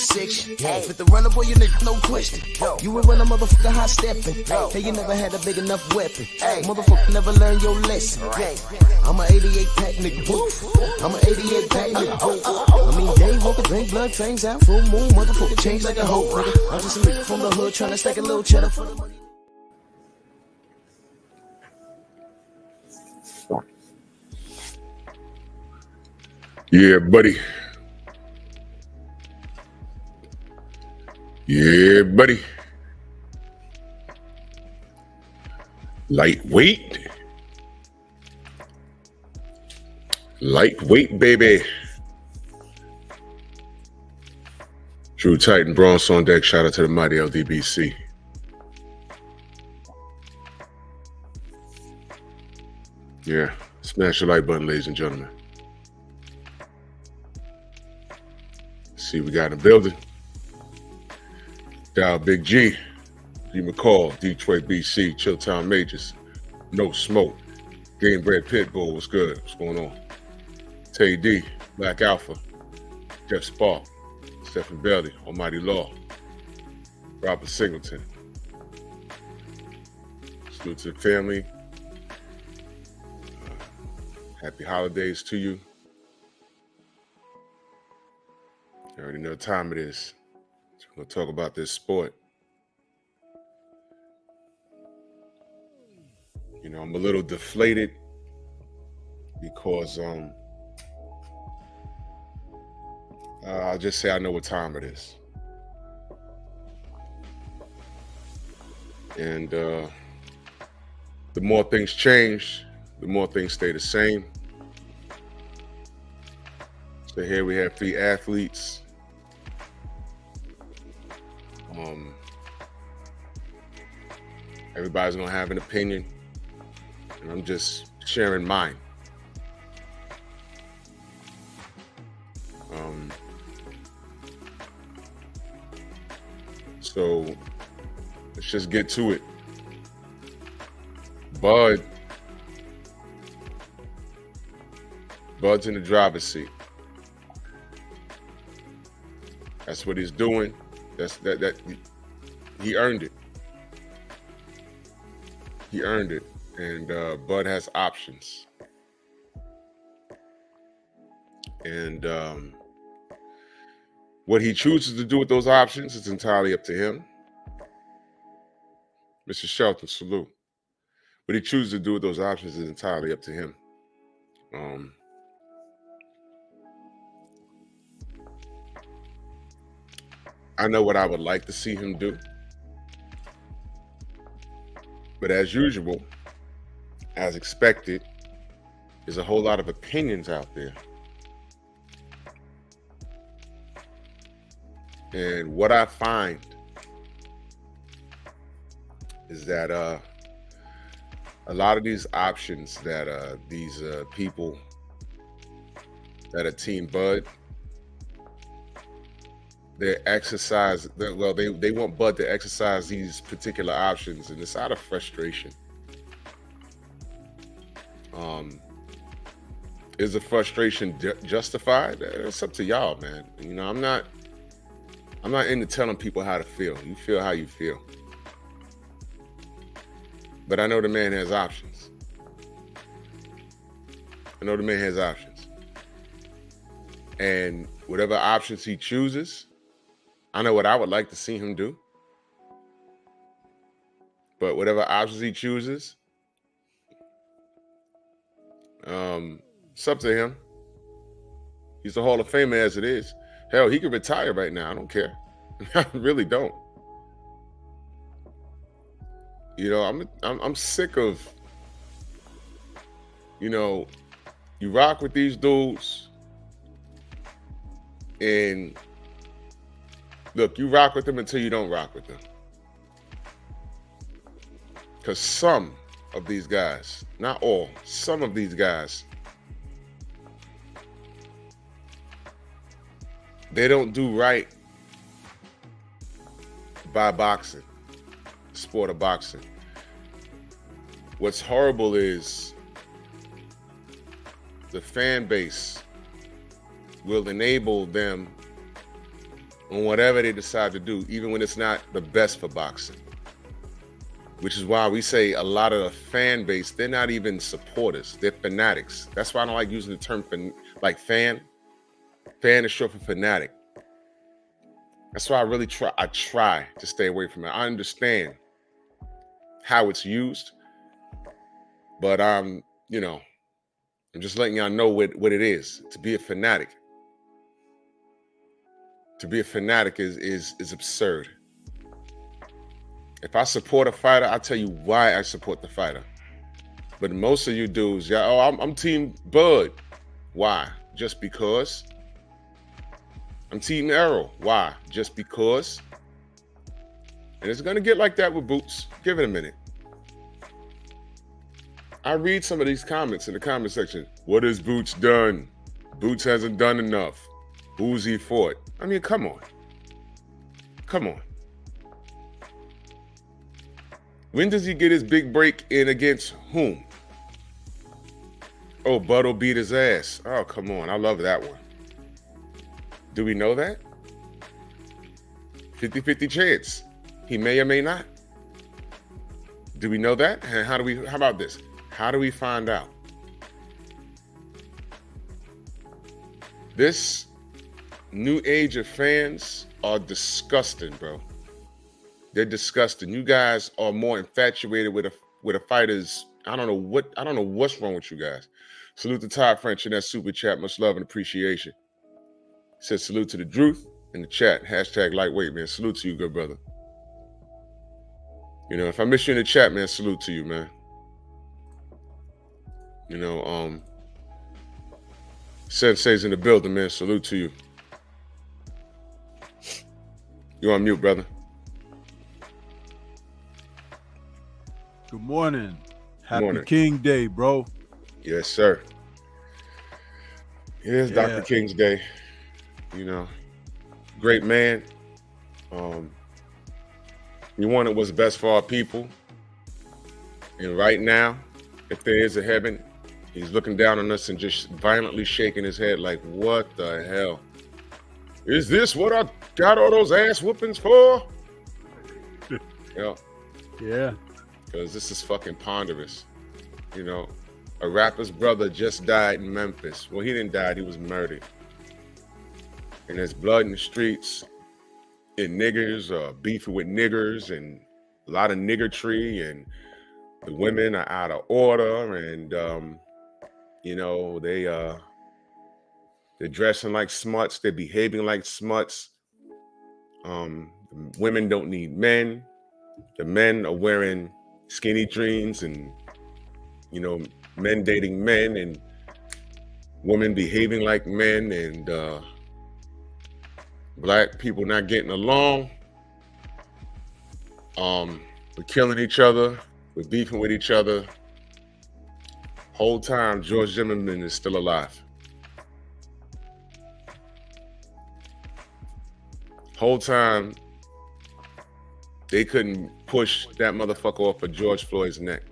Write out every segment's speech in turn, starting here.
section. Fit the runner, boy, you nigga, no question. You would run a motherfucker high stepping. Hey, you never had a big enough weapon. Motherfucker never learned your lesson. I'm a 88 pack nigga, woo. I'm a 88 pack nigga, woo. I mean, day walker, drink blood, trains out, full moon, motherfucker, change like a hoe, nigga. I'm just a nigga from the hood, tryna stack a little cheddar for the money. Yeah, buddy. Yeah, buddy. Lightweight. Lightweight, baby. Drew Titan, Bronze on deck. Shout out to the mighty LDBC. Yeah, smash the like button, ladies and gentlemen. See, we got in the building. Dial Big G, D McCall, Detroit, BC, Chilltown Majors, No Smoke, Game Bred Pitbull, what's good? What's going on? Tay D, Black Alpha, Jeff Spark, Stephen Bailey, Almighty Law, Robert Singleton. Salute to the family. Happy holidays to you. You already know what time it is. So we're going to talk about this sport. You know, I'm a little deflated because I'll just say I know what time it is. And the more things change, the more things stay the same. So here we have 3 athletes. Everybody's gonna have an opinion, and I'm just sharing mine. So let's just get to it. Bud's in the driver's seat. That's what he's doing. That he earned it. He earned it, and Bud has options. And what he chooses to do with those options is entirely up to him. Mr. Shelton, salute. What he chooses to do with those options is entirely up to him. I know what I would like to see him do. But as usual, as expected, there's a whole lot of opinions out there. And what I find is that a lot of these options that these people that are Team Bud, they want Bud to exercise these particular options, and it's out of frustration. Is the frustration justified? It's up to y'all, man. You know, I'm not into telling people how to feel. You feel how you feel. But I know the man has options. And whatever options he chooses, I know what I would like to see him do. But whatever options he chooses, it's up to him. He's a Hall of Famer as it is. Hell, he could retire right now. I don't care. I really don't. You know, I'm sick of, you know, you rock with these dudes, and look, you rock with them until you don't rock with them. Because some of these guys, not all, some of these guys, they don't do right by boxing, sport of boxing. What's horrible is the fan base will enable them on whatever they decide to do, even when it's not the best for boxing. Which is why we say a lot of the fan base, they're not even supporters, they're fanatics. That's why I don't like using the term like fan. Fan is short for fanatic. That's why I try to stay away from it. I understand how it's used, but I'm just letting y'all know what it is to be a fanatic. To be a fanatic is absurd. If I support a fighter, I'll tell you why I support the fighter. But most of you dudes, I'm Team Bud. Why? Just because. I'm Team Errol. Why? Just because. And it's gonna get like that with Boots. Give it a minute. I read some of these comments in the comment section. What has Boots done? Boots hasn't done enough. Who's he fought? I mean, come on. Come on. When does he get his big break in against whom? Oh, But'll beat his ass. Oh, come on. I love that one. Do we know that? 50-50 chance. He may or may not. Do we know that? And how about this? How do we find out? This new age of fans are disgusting, bro. They're disgusting. You guys are more infatuated with a fighter's. I don't know what's wrong with you guys. Salute to Todd French in that super chat. Much love and appreciation. Says salute to the Druth in the chat. Hashtag lightweight, man. Salute to you, good brother. If I miss you in the chat, man, salute to you, man. Sensei's in the building, man. Salute to you. You on mute, brother. Good morning. Happy Morning. King Day, bro. Yes, sir. It is Dr. King's Day. Great man. We wanted what's best for our people. And right now, if there is a heaven, he's looking down on us and just violently shaking his head like, what the hell? Is this what I got all those ass whoopings for? Yeah. Because this is fucking ponderous. A rapper's brother just died in Memphis. Well, he didn't die, he was murdered. And there's blood in the streets, and niggers are beefing with niggers, and a lot of niggertry, and the women are out of order, and they're dressing like smuts, they're behaving like smuts. The women don't need men. The men are wearing skinny jeans and men dating men, and women behaving like men, and black people not getting along. We're killing each other. We're beefing with each other. Whole time, George Zimmerman is still alive. Whole time, they couldn't push that motherfucker off of George Floyd's neck.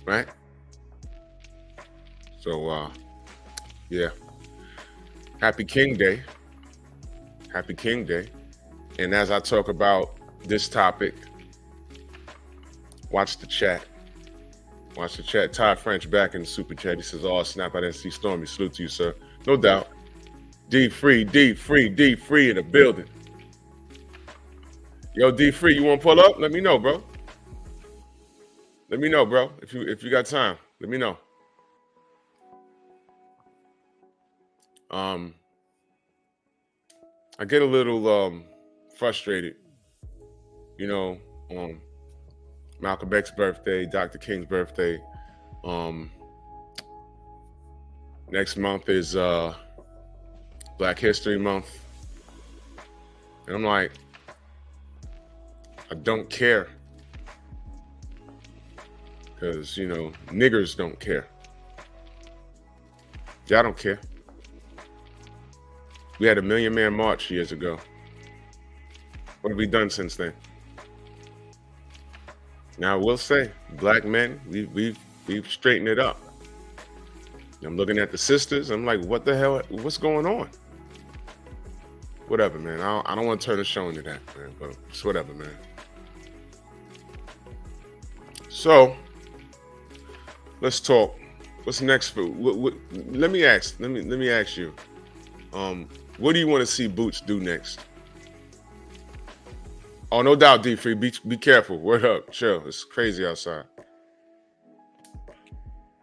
Right? So, yeah. Happy King Day. Happy King Day. And as I talk about this topic, watch the chat. Watch the chat. Todd French back in the super chat. He says, oh, snap, I didn't see Stormy. Salute to you, sir. No doubt. D free in the building. Yo, D free, you want to pull up? Let me know, bro. Let me know, bro. If you got time, let me know. I get a little frustrated, Malcolm X's birthday, Dr. King's birthday. Next month is Black History Month. And I'm like, I don't care. Because, niggers don't care. Y'all don't care. We had a 1 Million Man March years ago. What have we done since then? Now, I will say, black men, we've straightened it up. I'm looking at the sisters. I'm like, what the hell? What's going on? whatever, man. I don't want to turn the show into that, man. But it's whatever, man. So let's talk. What's next for? Let me ask you. What do you want to see Boots do next? Oh, no doubt, D3. Be careful. Word up. Chill. It's crazy outside.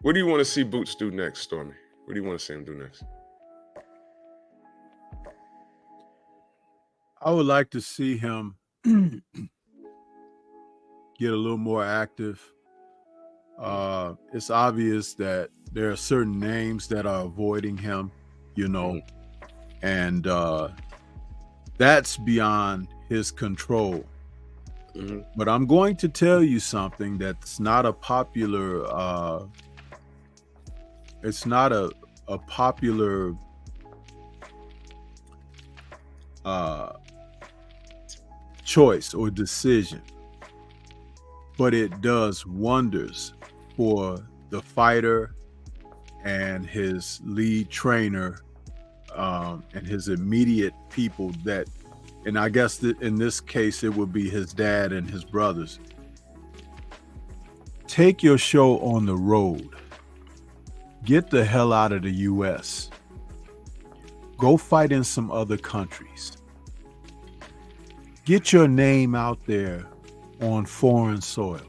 What do you want to see Boots do next, Stormy? What do you want to see him do next? I would like to see him get a little more active. It's obvious that there are certain names that are avoiding him, and that's beyond his control. Mm-hmm. But I'm going to tell you something that's not a popular. It's not a popular choice or decision, but it does wonders for the fighter and his lead trainer and his immediate people and I guess that in this case it would be his dad and his brothers. Take your show on the road. Get the hell out of the US. Go fight in some other countries. Get your name out there on foreign soil.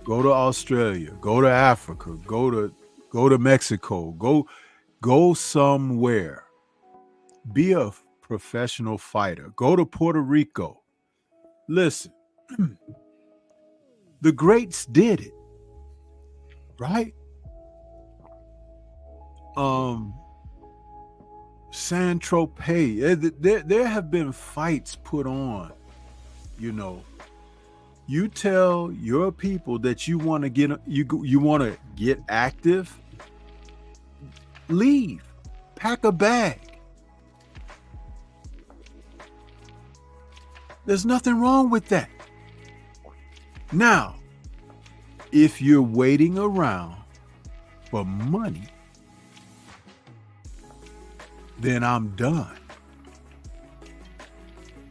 Go to Australia, go to Africa, go to Mexico, go somewhere. Be a professional fighter. Go to Puerto Rico. Listen, the greats did it, right? San Tropez. There have been fights put on. You tell your people that you want to get active. Leave. Pack a bag. There's nothing wrong with that. Now, if you're waiting around for money, then I'm done.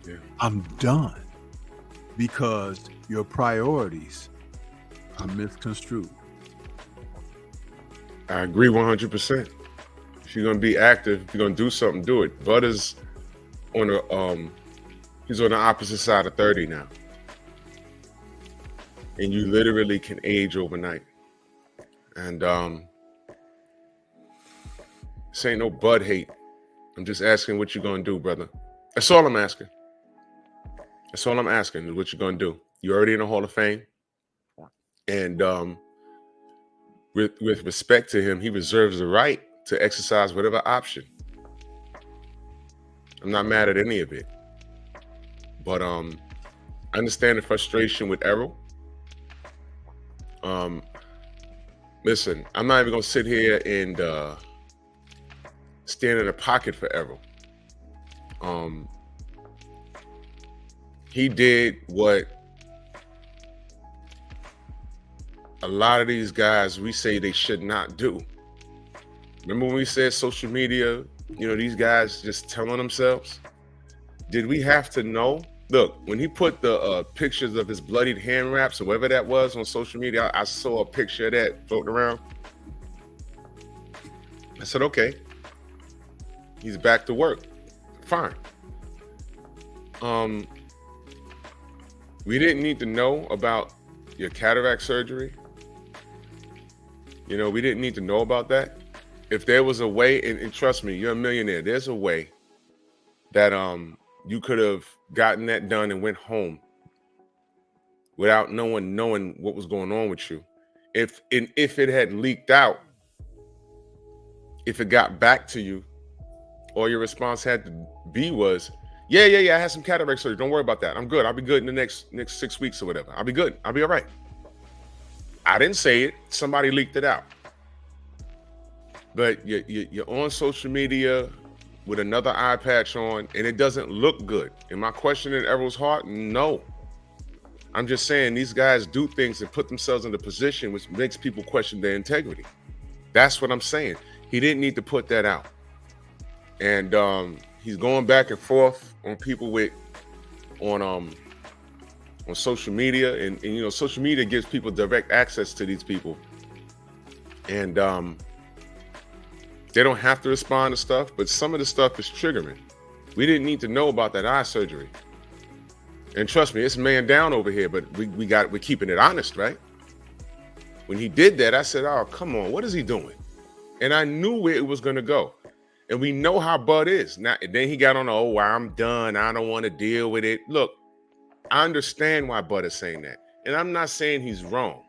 Yeah. I'm done because your priorities are misconstrued. I agree 100%. If you're gonna be active, if you're gonna do something, do it. Butter's he's on the opposite side of 30 now, and you literally can age overnight. And this ain't no Bud hate. I'm just asking what you're gonna do, brother. That's all I'm asking. That's all I'm asking is what you're gonna do. You're already in the Hall of Fame, and with respect to him, he reserves the right to exercise whatever option. I'm not mad at any of it, but I understand the frustration with Errol. Listen, I'm not even gonna sit here and stand in a pocket for Errol. He did what a lot of these guys we say they should not do. Remember when we said social media, these guys just telling themselves? Did we have to know? Look, when he put the pictures of his bloodied hand wraps or whatever that was on social media, I saw a picture of that floating around. I said, okay, he's back to work. Fine. We didn't need to know about your cataract surgery. We didn't need to know about that. If there was a way, and trust me, you're a millionaire, there's a way that you could have gotten that done and went home without no one knowing what was going on with you. If it had leaked out, if it got back to you, all your response had to be was, yeah, I had some cataract surgery. Don't worry about that. I'm good. I'll be good in the next 6 weeks or whatever. I'll be good. I'll be all right. I didn't say it. Somebody leaked it out. But you're on social media with another eye patch on, and it doesn't look good. Am I questioning Errol's heart? No. I'm just saying these guys do things and put themselves in a position which makes people question their integrity. That's what I'm saying. He didn't need to put that out. And he's going back and forth on people on social media, and you know, social media gives people direct access to these people, and they don't have to respond to stuff, but some of the stuff is triggering. We didn't need to know about that eye surgery, and trust me, it's man down over here, but we're keeping it honest, right? When he did that, I said, oh, come on, what is he doing? And I knew where it was going to go. And we know how Bud is. Now, then he got on, oh, I'm done. I don't want to deal with it. Look, I understand why Bud is saying that. And I'm not saying he's wrong.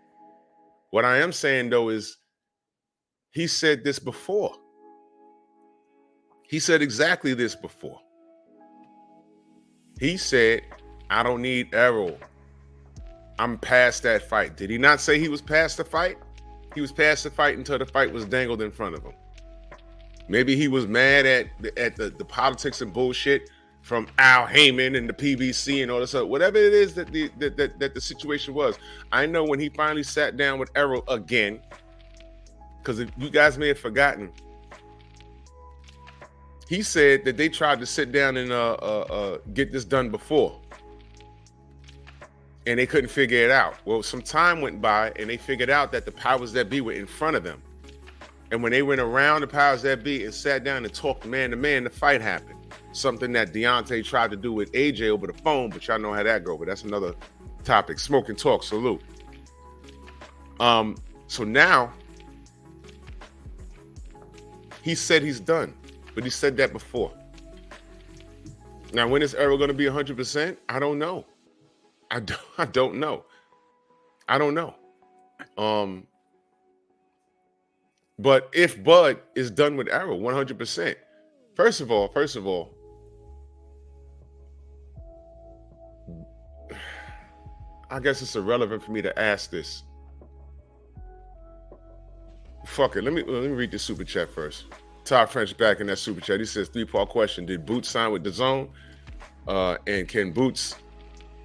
What I am saying, though, is he said this before. He said exactly this before. He said, I don't need Errol. I'm past that fight. Did he not say he was past the fight? He was past the fight until the fight was dangled in front of him. Maybe he was mad at the politics and bullshit from Al Heyman and the PBC and all this other, whatever it is that the situation was. I know when he finally sat down with Errol again, because you guys may have forgotten, he said that they tried to sit down and get this done before, and they couldn't figure it out. Well, some time went by, and they figured out that the powers that be were in front of them. And when they went around the powers that be and sat down and talked man to man, the fight happened. Something that Deontay tried to do with AJ over the phone, but y'all know how that go. But that's another topic. Smoke and talk. Salute. So now he said he's done, but he said that before. Now, when is Errol going to be 100%? I don't know. I don't know. I don't know. But if Bud is done with Errol 100%, first of all, I guess it's irrelevant for me to ask this. Fuck it. Let me read the super chat first. Todd French back in that super chat. He says, 3-part question. Did Boots sign with DAZN? And can Boots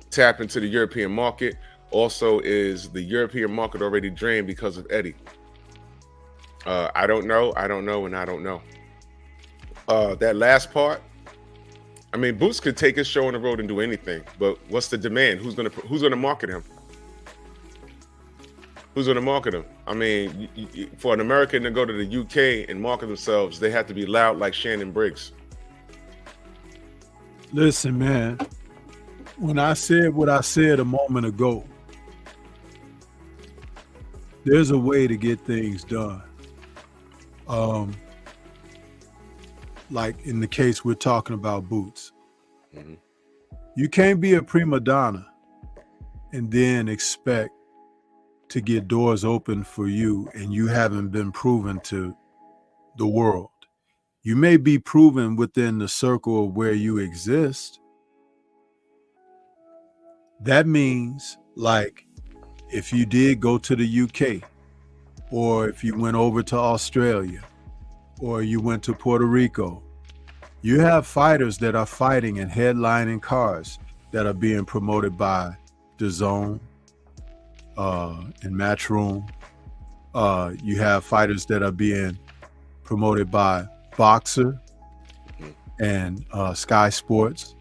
tap into the European market? Also, is the European market already drained because of Eddie? I don't know, and I don't know. That last part, I mean, Boots could take his show on the road and do anything, but what's the demand? Who's gonna market him? Who's gonna market him? I mean, for an American to go to the UK and market themselves, they have to be loud like Shannon Briggs. Listen, man, when I said what I said a moment ago, there's a way to get things done. Like in the case we're talking about Boots. Mm-hmm. You can't be a prima donna and then expect to get doors open for you and you haven't been proven to the world. You may be proven within the circle of where you exist. That means, like, if you did go to the UK, or if you went over to Australia, or you went to Puerto Rico, you have fighters that are fighting and headlining cards that are being promoted by DAZN and Matchroom. You have fighters that are being promoted by Boxer and Sky Sports.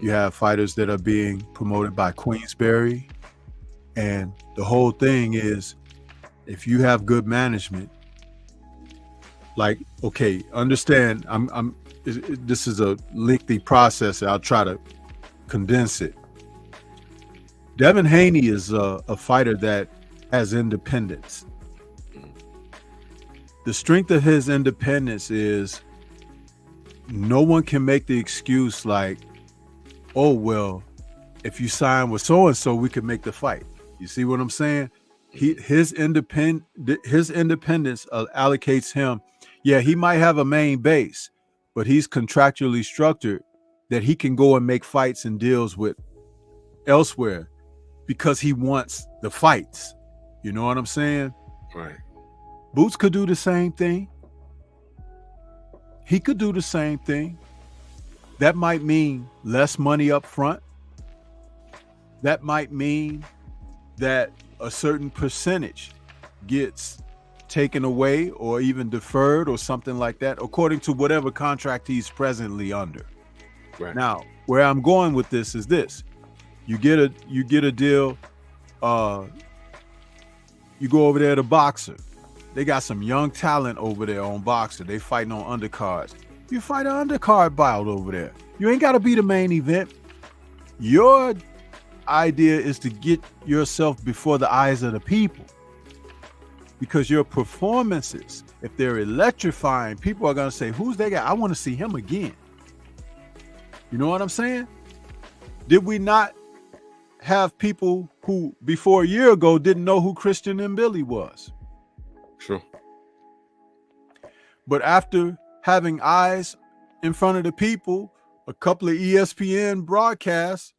You have fighters that are being promoted by Queensberry. And the whole thing is, if you have good management, like, okay, understand, this is a lengthy process. I'll try to condense it. Devin Haney is a fighter that has independence. The strength of his independence is no one can make the excuse like, oh, well, if you sign with so-and-so, we could make the fight. You see what I'm saying? His independence allocates him. Yeah, he might have a main base, but he's contractually structured that he can go and make fights and deals with elsewhere because he wants the fights. You know what I'm saying? Right. Boots could do the same thing. He could do the same thing. That might mean less money up front. That might mean that a certain percentage gets taken away or even deferred or something like that, according to whatever contract he's presently under. Right. Now, where I'm going with this is this: you get a deal. You go over there to Boxer. They got some young talent over there on Boxer. They fighting on undercards. You fight an undercard bout over there. You ain't got to be the main event. Your idea is to get yourself before the eyes of the people, because your performances, if they're electrifying, people are going to say, who's that guy? I want to see him again. You know what I'm saying? Did we not have people who before a year ago didn't know who Christian and Billy was? Sure. But after having eyes in front of the people, a couple of ESPN broadcasts,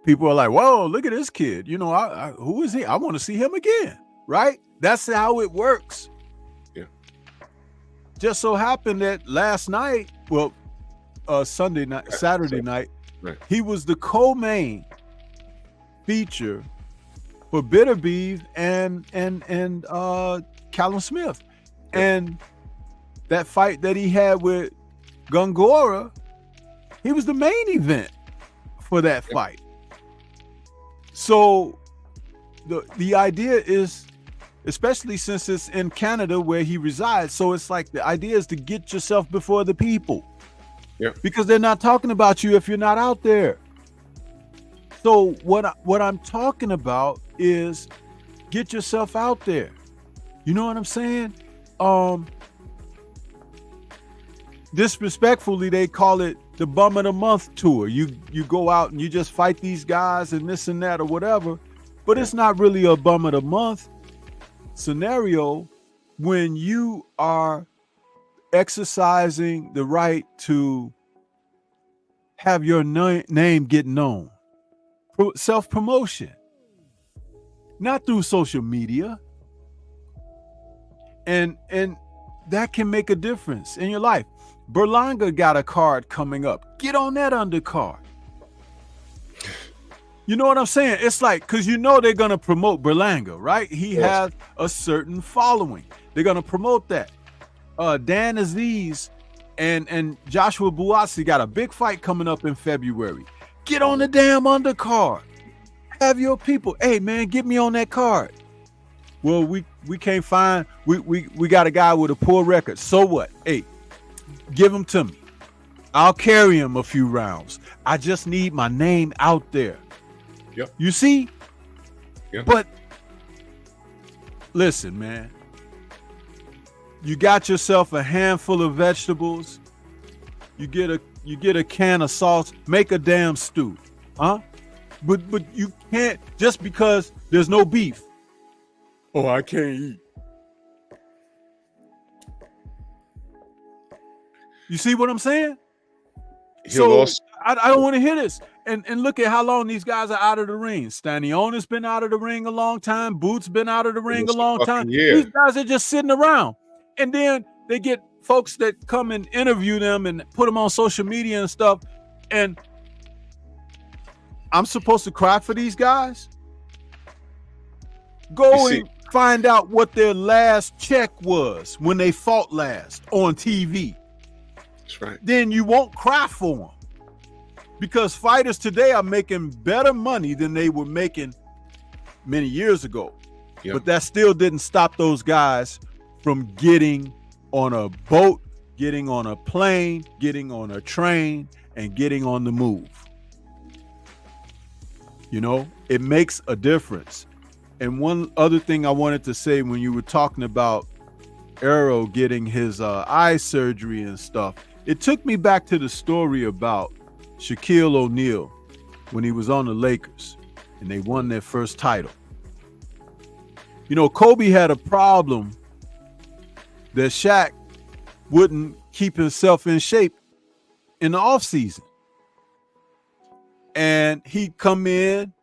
people are like, whoa, look at this kid. You know, who is he? I want to see him again, right? That's how it works. Yeah. Just so happened that last night, Saturday night, right, he was the co-main feature for Bitter Beef and Callum Smith. Yeah. And that fight that he had with Gongora, he was the main event for that fight. So the idea is, especially since it's in Canada where he resides, so it's like the idea is to get yourself before the people. Yeah. Because they're not talking about you if you're not out there. So what I'm talking about is get yourself out there. You know what I'm saying? Disrespectfully, they call it the Bum of the Month tour. You go out and you just fight these guys and this and that or whatever, but it's not really a Bum of the Month scenario when you are exercising the right to have your name get known. Self-promotion, not through social media. And that can make a difference in your life. Berlanga got a card coming up. Get on that undercard. You know what I'm saying? It's like, because you know they're going to promote Berlanga, right? He has a certain following. They're going to promote that. Dan Aziz and Joshua Buatsi got a big fight coming up in February. Get on the damn undercard. Have your people. Hey, man, get me on that card. Well, we can't find, we got a guy with a poor record. So what? Hey, give him to me. I'll carry him a few rounds. I just need my name out there. Yep. You see? Yep. But listen, man. You got yourself a handful of vegetables. You get a can of sauce. Make a damn stew, huh? But you can't, just because there's no beef. Oh, I can't eat. You see what I'm saying? I don't want to hear this. And look at how long these guys are out of the ring. Stanionis been out of the ring a long time. Boots been out of the ring a long time. Yeah. These guys are just sitting around. And then they get folks that come and interview them and put them on social media and stuff. And I'm supposed to cry for these guys? Go and find out what their last check was when they fought last on TV. That's right. Then you won't cry for them. Because fighters today are making better money than they were making many years ago. Yep. But that still didn't stop those guys from getting on a boat, getting on a plane, getting on a train, and getting on the move. You know, it makes a difference. And one other thing I wanted to say when you were talking about Errol getting his eye surgery and stuff, it took me back to the story about Shaquille O'Neal when he was on the Lakers and they won their first title. You know, Kobe had a problem that Shaq wouldn't keep himself in shape in the offseason. And he'd come in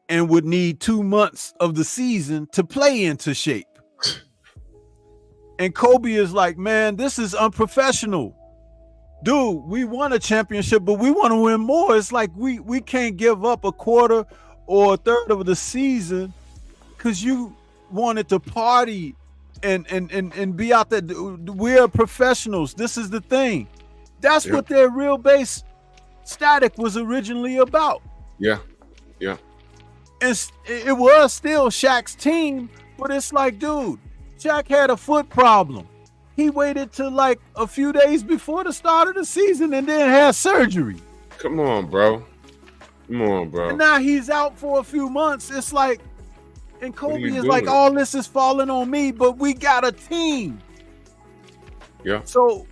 and would need 2 months of the season to play into shape. And Kobe is like, man, this is unprofessional. Dude, we won a championship, but we want to win more. It's like we can't give up a quarter or a third of the season because you wanted to party and be out there. We're professionals. This is the thing. That's what their real base static was originally about. Yeah. And it was still Shaq's team, but it's like, dude, Shaq had a foot problem. He waited till like a few days before the start of the season and then had surgery. Come on, bro. And now he's out for a few months. It's like, and Kobe is doing? like, all this is falling on me, but we got a team. Yeah. So,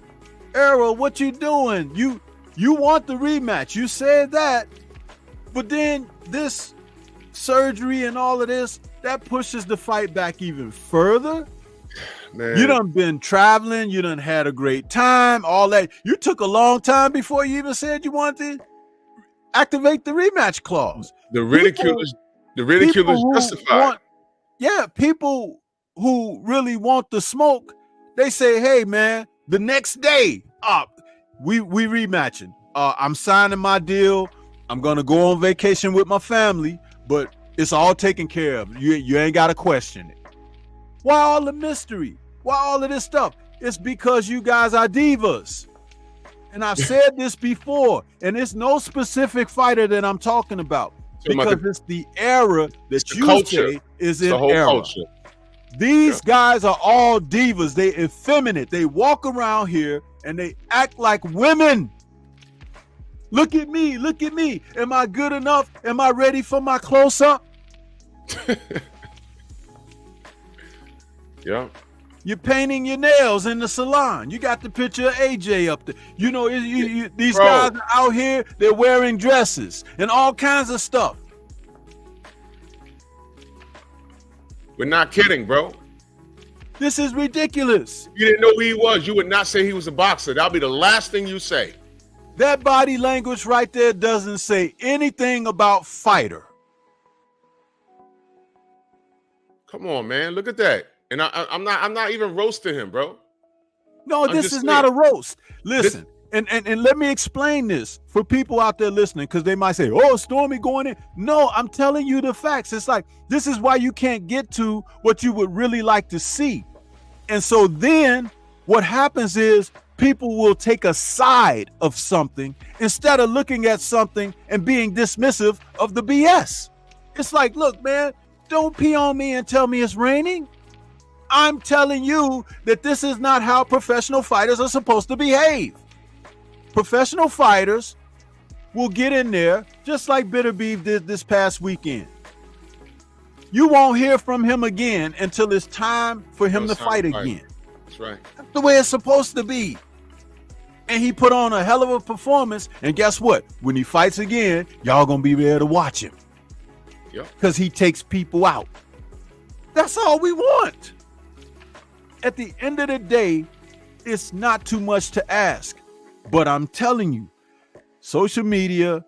Errol, what you doing? You want the rematch. You said that, but then this surgery and all of this, that pushes the fight back even further. Man. You done been traveling. You done had a great time. All that. You took a long time before you even said you wanted to activate the rematch clause. The ridicule is justified. People who really want the smoke, they say, hey man, the next day, we rematching. I'm signing my deal. I'm gonna go on vacation with my family, but it's all taken care of. You ain't gotta question it. Why all the mystery? Why all of this stuff? It's because you guys are divas. And I've said this before, and it's no specific fighter that I'm talking about, because it's the era that you say is in era. These guys are all divas. They effeminate. They walk around here and they act like women. Look at me. Look at me. Am I good enough? Am I ready for my close-up? Yeah. You're painting your nails in the salon. You got the picture of AJ up there. You know, these guys are out here, they're wearing dresses and all kinds of stuff. We're not kidding, bro. This is ridiculous. You didn't know who he was. You would not say he was a boxer. That'll be the last thing you say. That body language right there doesn't say anything about fighter. Come on, man. Look at that. And I'm not even roasting him, bro. No, this is not a roast. Listen, and let me explain this for people out there listening, because they might say, oh, Stormy going in. No, I'm telling you the facts. It's like, this is why you can't get to what you would really like to see. And so then what happens is people will take a side of something instead of looking at something and being dismissive of the BS. It's like, look, man, don't pee on me and tell me it's raining. I'm telling you that this is not how professional fighters are supposed to behave. Professional fighters will get in there just like Bitter Beef did this past weekend. You won't hear from him again until it's time for him to fight again. That's right. That's the way it's supposed to be. And he put on a hell of a performance. And guess what? When he fights again, y'all gonna be there to watch him. Yep. Because he takes people out. That's all we want. At the end of the day, it's not too much to ask. But I'm telling you, social media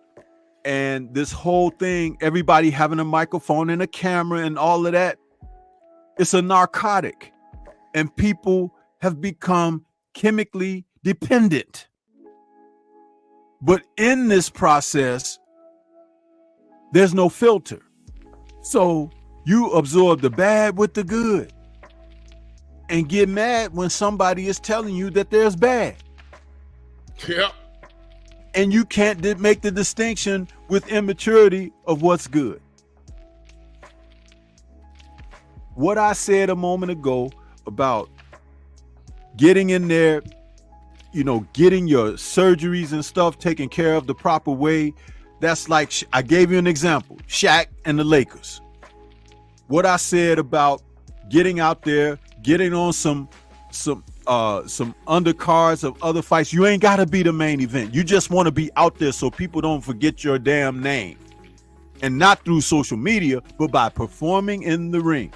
and this whole thing, everybody having a microphone and a camera and all of that, it's a narcotic. And people have become chemically dependent. But in this process, there's no filter. So you absorb the bad with the good and get mad when somebody is telling you that there's bad. Yeah. And you can't make the distinction with immaturity of what's good. What I said a moment ago about getting in there, you know, getting your surgeries and stuff taken care of the proper way. That's like, I gave you an example, Shaq and the Lakers. What I said about getting out there, getting on some undercards of other fights. You ain't got to be the main event. You just want to be out there so people don't forget your damn name. And not through social media, but by performing in the ring.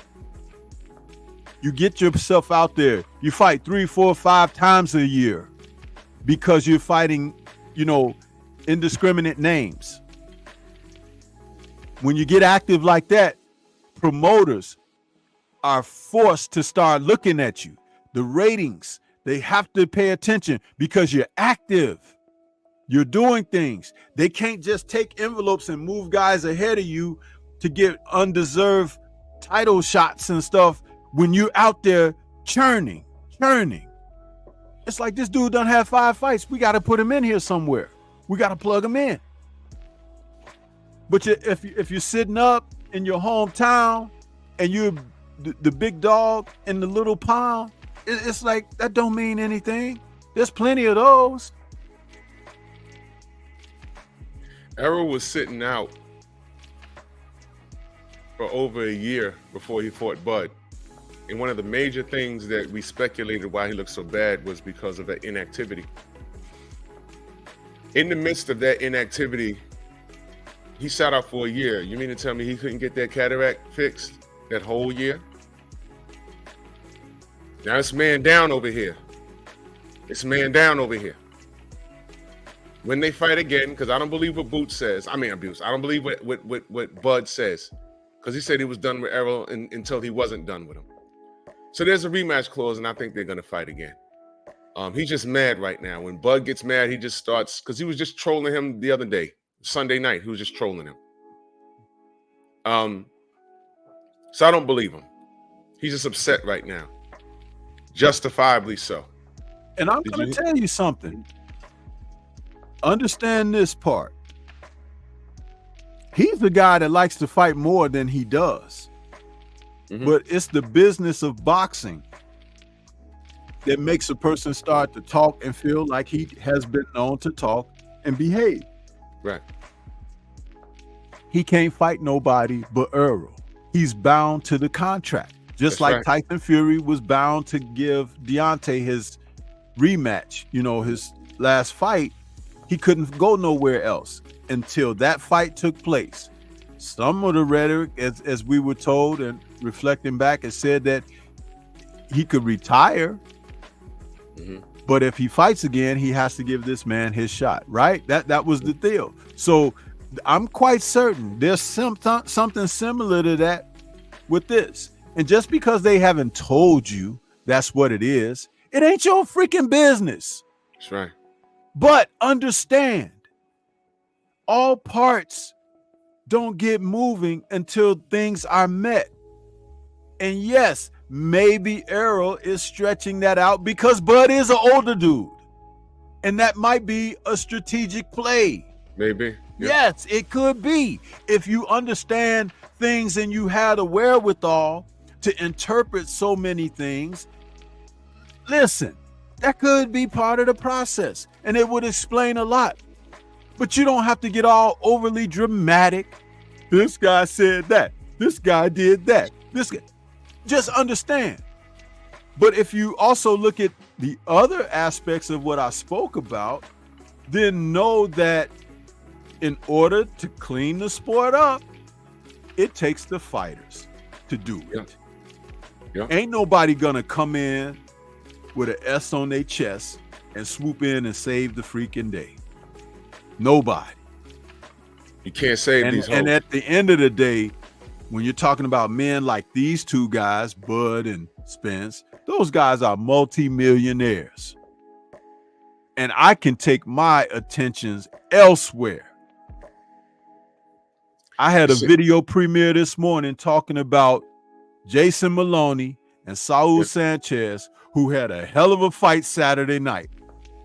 You get yourself out there. You fight 3, 4, 5 times a year because you're fighting, you know, indiscriminate names. When you get active like that, promoters are forced to start looking at you. The ratings, they have to pay attention because you're active. You're doing things. They can't just take envelopes and move guys ahead of you to get undeserved title shots and stuff when you're out there churning. It's like, this dude done had 5 fights. We got to put him in here somewhere. We got to plug him in. But if you're sitting up in your hometown and you're the big dog in the little pond, it's like, that don't mean anything. There's plenty of those. Errol was sitting out for over a year before he fought Bud. And one of the major things that we speculated why he looked so bad was because of that inactivity. In the midst of that inactivity, he sat out for a year. You mean to tell me he couldn't get that cataract fixed that whole year? Now it's man down over here. When they fight again, because I don't believe what Boots says. I don't believe what Bud says. Because he said he was done with Errol until he wasn't done with him. So there's a rematch clause, and I think they're going to fight again. He's just mad right now. When Bud gets mad, he just starts, because he was just trolling him the other day, Sunday night. He was just trolling him. So I don't believe him. He's just upset right now. Justifiably so. And I'm going to tell you something. Understand this part. He's the guy that likes to fight more than he does. Mm-hmm. But it's the business of boxing that makes a person start to talk and feel like he has been known to talk and behave. Right. He can't fight nobody but Errol. He's bound to the contract. Just like right. Tyson Fury was bound to give Deontay his rematch, his last fight. He couldn't go nowhere else until that fight took place. Some of the rhetoric, as we were told and reflecting back, it said that he could retire, but if he fights again, he has to give this man his shot, right? That was the deal. So I'm quite certain there's something similar to that with this. And just because they haven't told you that's what it is, it ain't your freaking business. That's right. But understand, all parts don't get moving until things are met. And yes, maybe Errol is stretching that out because Bud is an older dude. And that might be a strategic play. Maybe. Yep. Yes, it could be. If you understand things and you had a wherewithal to interpret so many things, listen, that could be part of the process and it would explain a lot. But you don't have to get all overly dramatic. This guy said that. This guy did that. This guy. Just understand. But if you also look at the other aspects of what I spoke about, then know that in order to clean the sport up, it takes the fighters to do it. Yeah. Ain't nobody gonna come in with an S on their chest and swoop in and save the freaking day. Nobody. You can't save these hoes. And at the end of the day, when you're talking about men like these two guys, Bud and Spence, those guys are multi-millionaires. And I can take my attentions elsewhere. I had a video premiere this morning talking about Jason Maloney and Saul Sanchez, who had a hell of a fight Saturday night.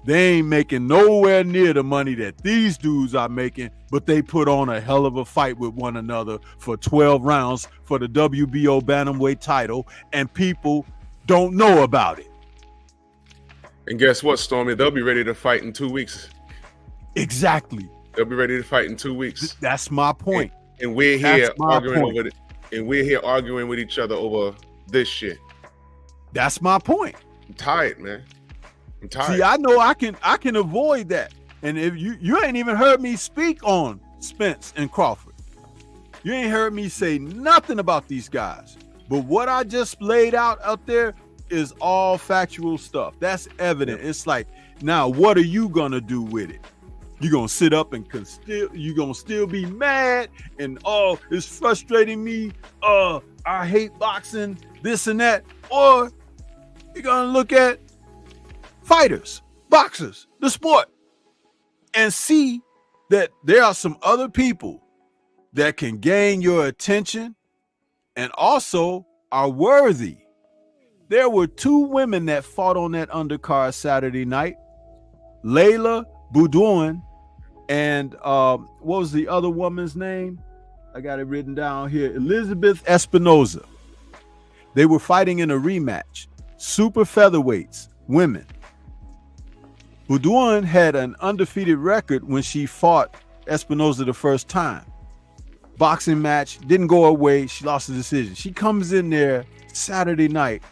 They ain't making nowhere near the money that these dudes are making, but they put on a hell of a fight with one another for 12 rounds for the WBO Bantamweight title, and people don't know about it. And guess what, Stormy? They'll be ready to fight in 2 weeks. Exactly. They'll be ready to fight in 2 weeks. That's my point. And we're here arguing over it. And we're here arguing with each other over this shit. That's my point. I'm tired, man. I'm tired. See, I know I can avoid that. And if you ain't even heard me speak on Spence and Crawford. You ain't heard me say nothing about these guys. But what I just laid out there is all factual stuff. That's evident. It's like, now what are you gonna do with it? You gonna sit up and you gonna still be mad and it's frustrating me. I hate boxing, this and that. Or you're gonna look at fighters, boxers, the sport, and see that there are some other people that can gain your attention and also are worthy. There were 2 women that fought on that undercard Saturday night. Layla Boudouin and what was the other woman's name? I got it written down here. Elizabeth Espinoza. They were fighting in a rematch. Super featherweights, women. Boudouin had an undefeated record when she fought Espinoza the first time. Boxing match, didn't go her way. She lost the decision. She comes in there Saturday night.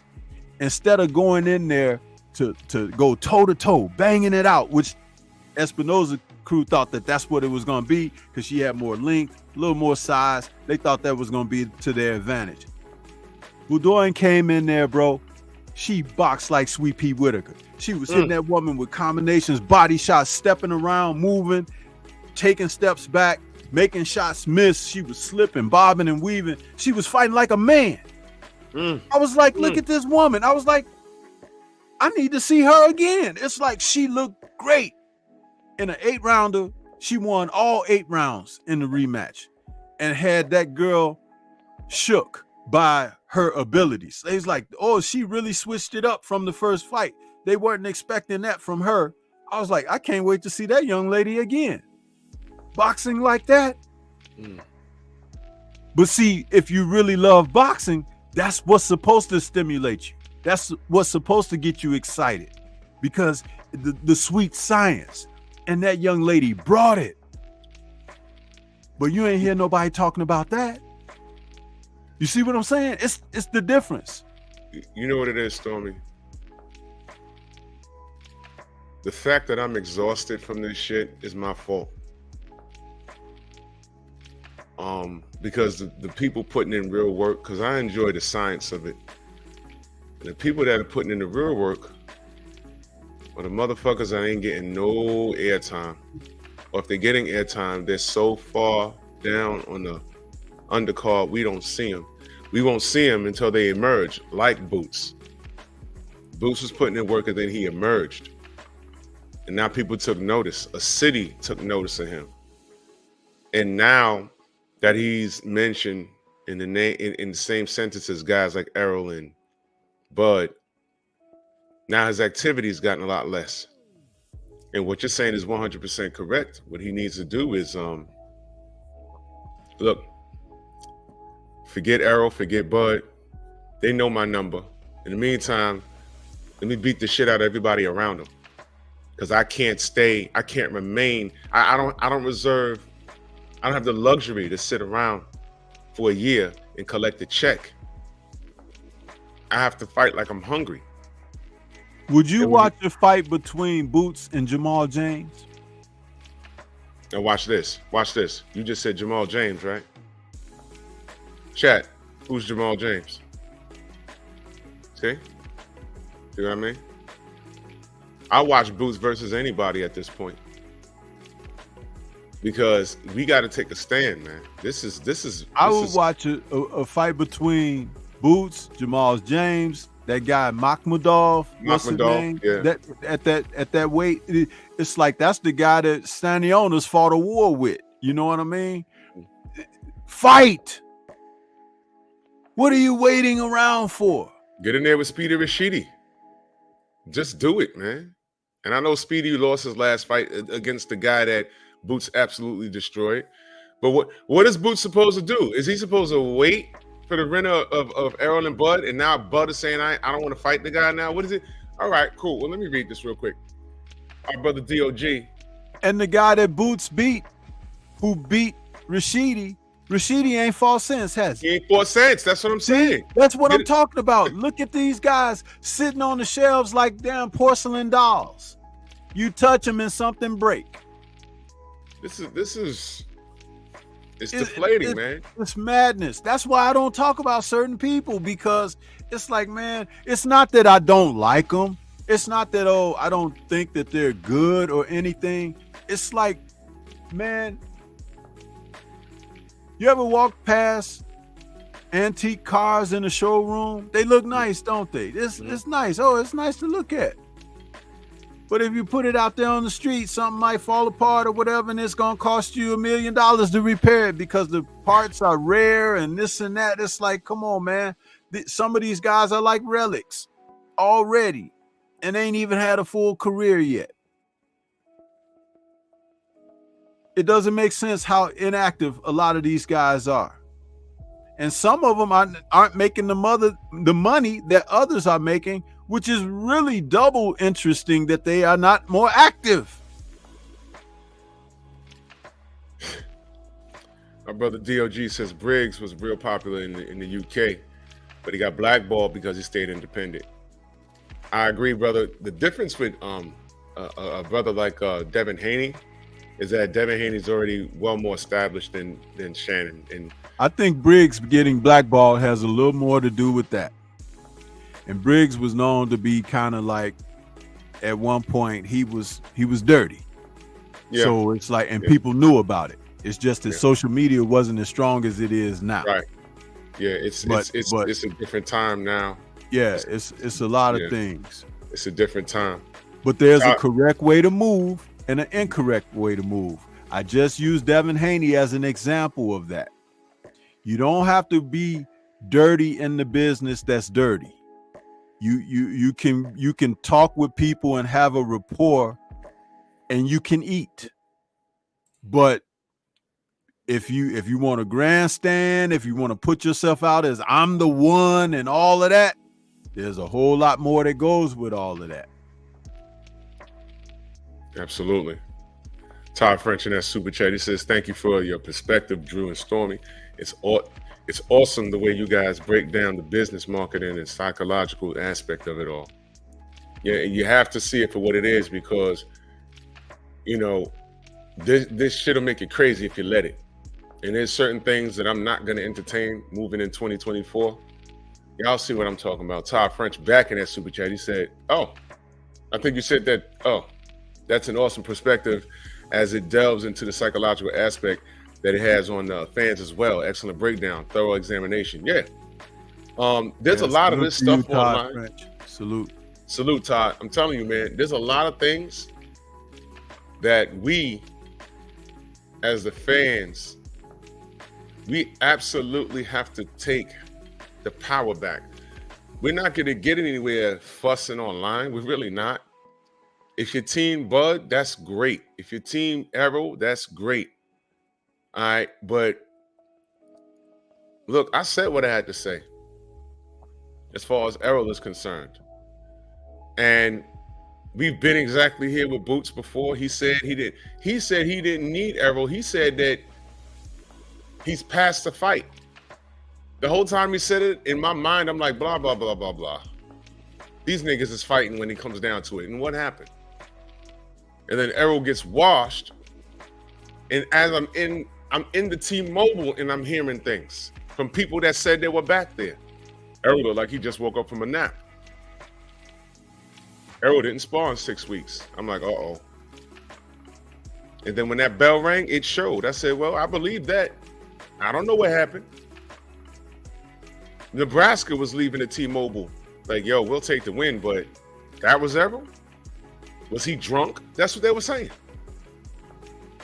Instead of going in there to go toe-to-toe, banging it out, which Espinoza crew thought that that's what it was going to be because she had more length, a little more size. They thought that was going to be to their advantage. Boudouin came in there, bro. She boxed like Sweet Pea Whitaker. She was hitting that woman with combinations, body shots, stepping around, moving, taking steps back, making shots miss. She was slipping, bobbing, and weaving. She was fighting like a man. I was like, look at this woman. I was like, I need to see her again. It's like she looked great. In an 8-rounder, she won all 8 rounds in the rematch and had that girl shook by her abilities. They was like, oh, she really switched it up from the first fight. They weren't expecting that from her. I was like, I can't wait to see that young lady again. Boxing like that. But see, if you really love boxing, that's what's supposed to stimulate you. That's what's supposed to get you excited because the sweet science, and that young lady brought it. But you ain't hear nobody talking about that. You see what I'm saying? It's the difference. You know what it is, Stormy? The fact that I'm exhausted from this shit is my fault. Because the people putting in real work, because I enjoy the science of it. And the people that are putting in the real work are the motherfuckers that ain't getting no airtime. Or if they're getting airtime, they're so far down on the undercard, we don't see them. We won't see them until they emerge, like Boots. Boots was putting in work and then he emerged. And now people took notice. A city took notice of him. And now that he's mentioned in the name in the same sentence as guys like Errol and Bud, now his activity's gotten a lot less. And what you're saying is 100% correct. What he needs to do is look, forget Errol, forget Bud. They know my number. In the meantime, let me beat the shit out of everybody around him. Because I can't remain. I don't have the luxury to sit around for a year and collect a check. I have to fight like I'm hungry. Would you watch a fight between Boots and Jamal James? Now watch this. Watch this. You just said Jamal James, right? Chat, who's Jamal James? See? See what I mean? I watch Boots versus anybody at this point. Because we got to take a stand, man. I would watch a fight between Boots, Jamal James, that guy Makhmudov, what's his name? Yeah. That at that weight, it's like that's the guy that Stanionis fought a war with. You know what I mean? Fight. What are you waiting around for? Get in there with Speedy Rashidi. Just do it, man. And I know Speedy lost his last fight against the guy that Boots absolutely destroyed. But what is Boots supposed to do? Is he supposed to wait for the winner of Errol and Bud? And now Bud is saying, I don't want to fight the guy now. What is it? All right, cool. Well, let me read this real quick. Our brother DOG. And the guy that Boots beat, who beat Rashidi ain't fought since, has he? He ain't fought since. That's what I'm saying. That's what I'm talking about. Look at these guys sitting on the shelves like damn porcelain dolls. You touch them and something break. It's deflating, man. It's madness. That's why I don't talk about certain people, because it's like, man, it's not that I don't like them. It's not that, I don't think that they're good or anything. It's like, man, you ever walk past antique cars in the showroom? They look nice, don't they? It's nice. Oh, it's nice to look at. But if you put it out there on the street, something might fall apart or whatever, and it's gonna cost you $1 million to repair it because the parts are rare and this and that. It's like, come on, man. Some of these guys are like relics already and ain't even had a full career yet. It doesn't make sense how inactive a lot of these guys are. And some of them aren't making the money that others are making, which is really double interesting that they are not more active. My brother DOG says Briggs was real popular in the UK, but he got blackballed because he stayed independent. I agree, brother. The difference with a brother like Devin Haney is that Devin Haney's already well more established than Shannon. And I think Briggs getting blackballed has a little more to do with that. And Briggs was known to be kind of like, at one point, he was dirty. Yeah. So it's like, and people knew about it. It's just that social media wasn't as strong as it is now. Right. Yeah, it's a different time now. Yeah, it's a lot of things. It's a different time. But there's a correct way to move and an incorrect way to move. I just used Devin Haney as an example of that. You don't have to be dirty in the business that's dirty. You can talk with people and have a rapport, and you can eat. But if you want to grandstand, if you want to put yourself out as I'm the one and all of that, there's a whole lot more that goes with all of that. Absolutely. Todd French in that super chat, he says, thank you for your perspective, Drew and Stormy. It's awesome the way you guys break down the business, marketing, and psychological aspect of it all. Yeah, you have to see it for what it is, because, you know, this shit'll make it crazy if you let it. And there's certain things that I'm not going to entertain moving in 2024. Y'all see what I'm talking about. Todd French back in that super chat, he said, oh, I think you said that, that's an awesome perspective as it delves into the psychological aspect that it has on fans as well. Excellent breakdown, thorough examination. Yeah. There's a lot of this stuff online. French. Salute, Todd. I'm telling you, man, there's a lot of things that we, as the fans, we absolutely have to take the power back. We're not going to get anywhere fussing online. We're really not. If your team Bud, that's great. If your team Errol, that's great. All right, but look, I said what I had to say as far as Errol is concerned. And we've been exactly here with Boots before. He said he didn't need Errol. He said that he's past the fight. The whole time he said it, in my mind, I'm like, blah, blah, blah, blah, blah. These niggas is fighting when it comes down to it. And what happened? And then Errol gets washed. And as I'm in the T-Mobile and I'm hearing things from people that said they were back there. Errol looked like he just woke up from a nap. Errol didn't spar in 6 weeks. I'm like, uh-oh. And then when that bell rang, it showed. I said, well, I believe that. I don't know what happened. Nebraska was leaving the T-Mobile like, yo, we'll take the win, but that was Errol? Was he drunk? That's what they were saying.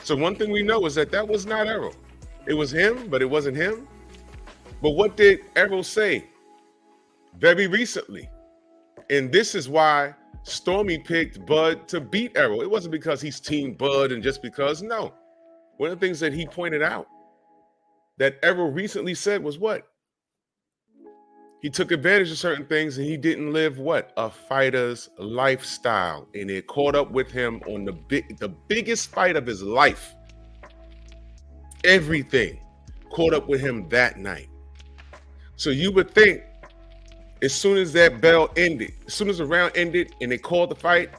So one thing we know is that was not Errol. It was him, but it wasn't him. But what did Errol say very recently? And this is why Stormy picked Bud to beat Errol. It wasn't because he's Team Bud and just because, no. One of the things that he pointed out that Errol recently said was what? He took advantage of certain things and he didn't live what? A fighter's lifestyle. And it caught up with him on the biggest fight of his life. Everything caught up with him that night. So you would think as soon as that bell ended, as soon as the round ended and they called the fight,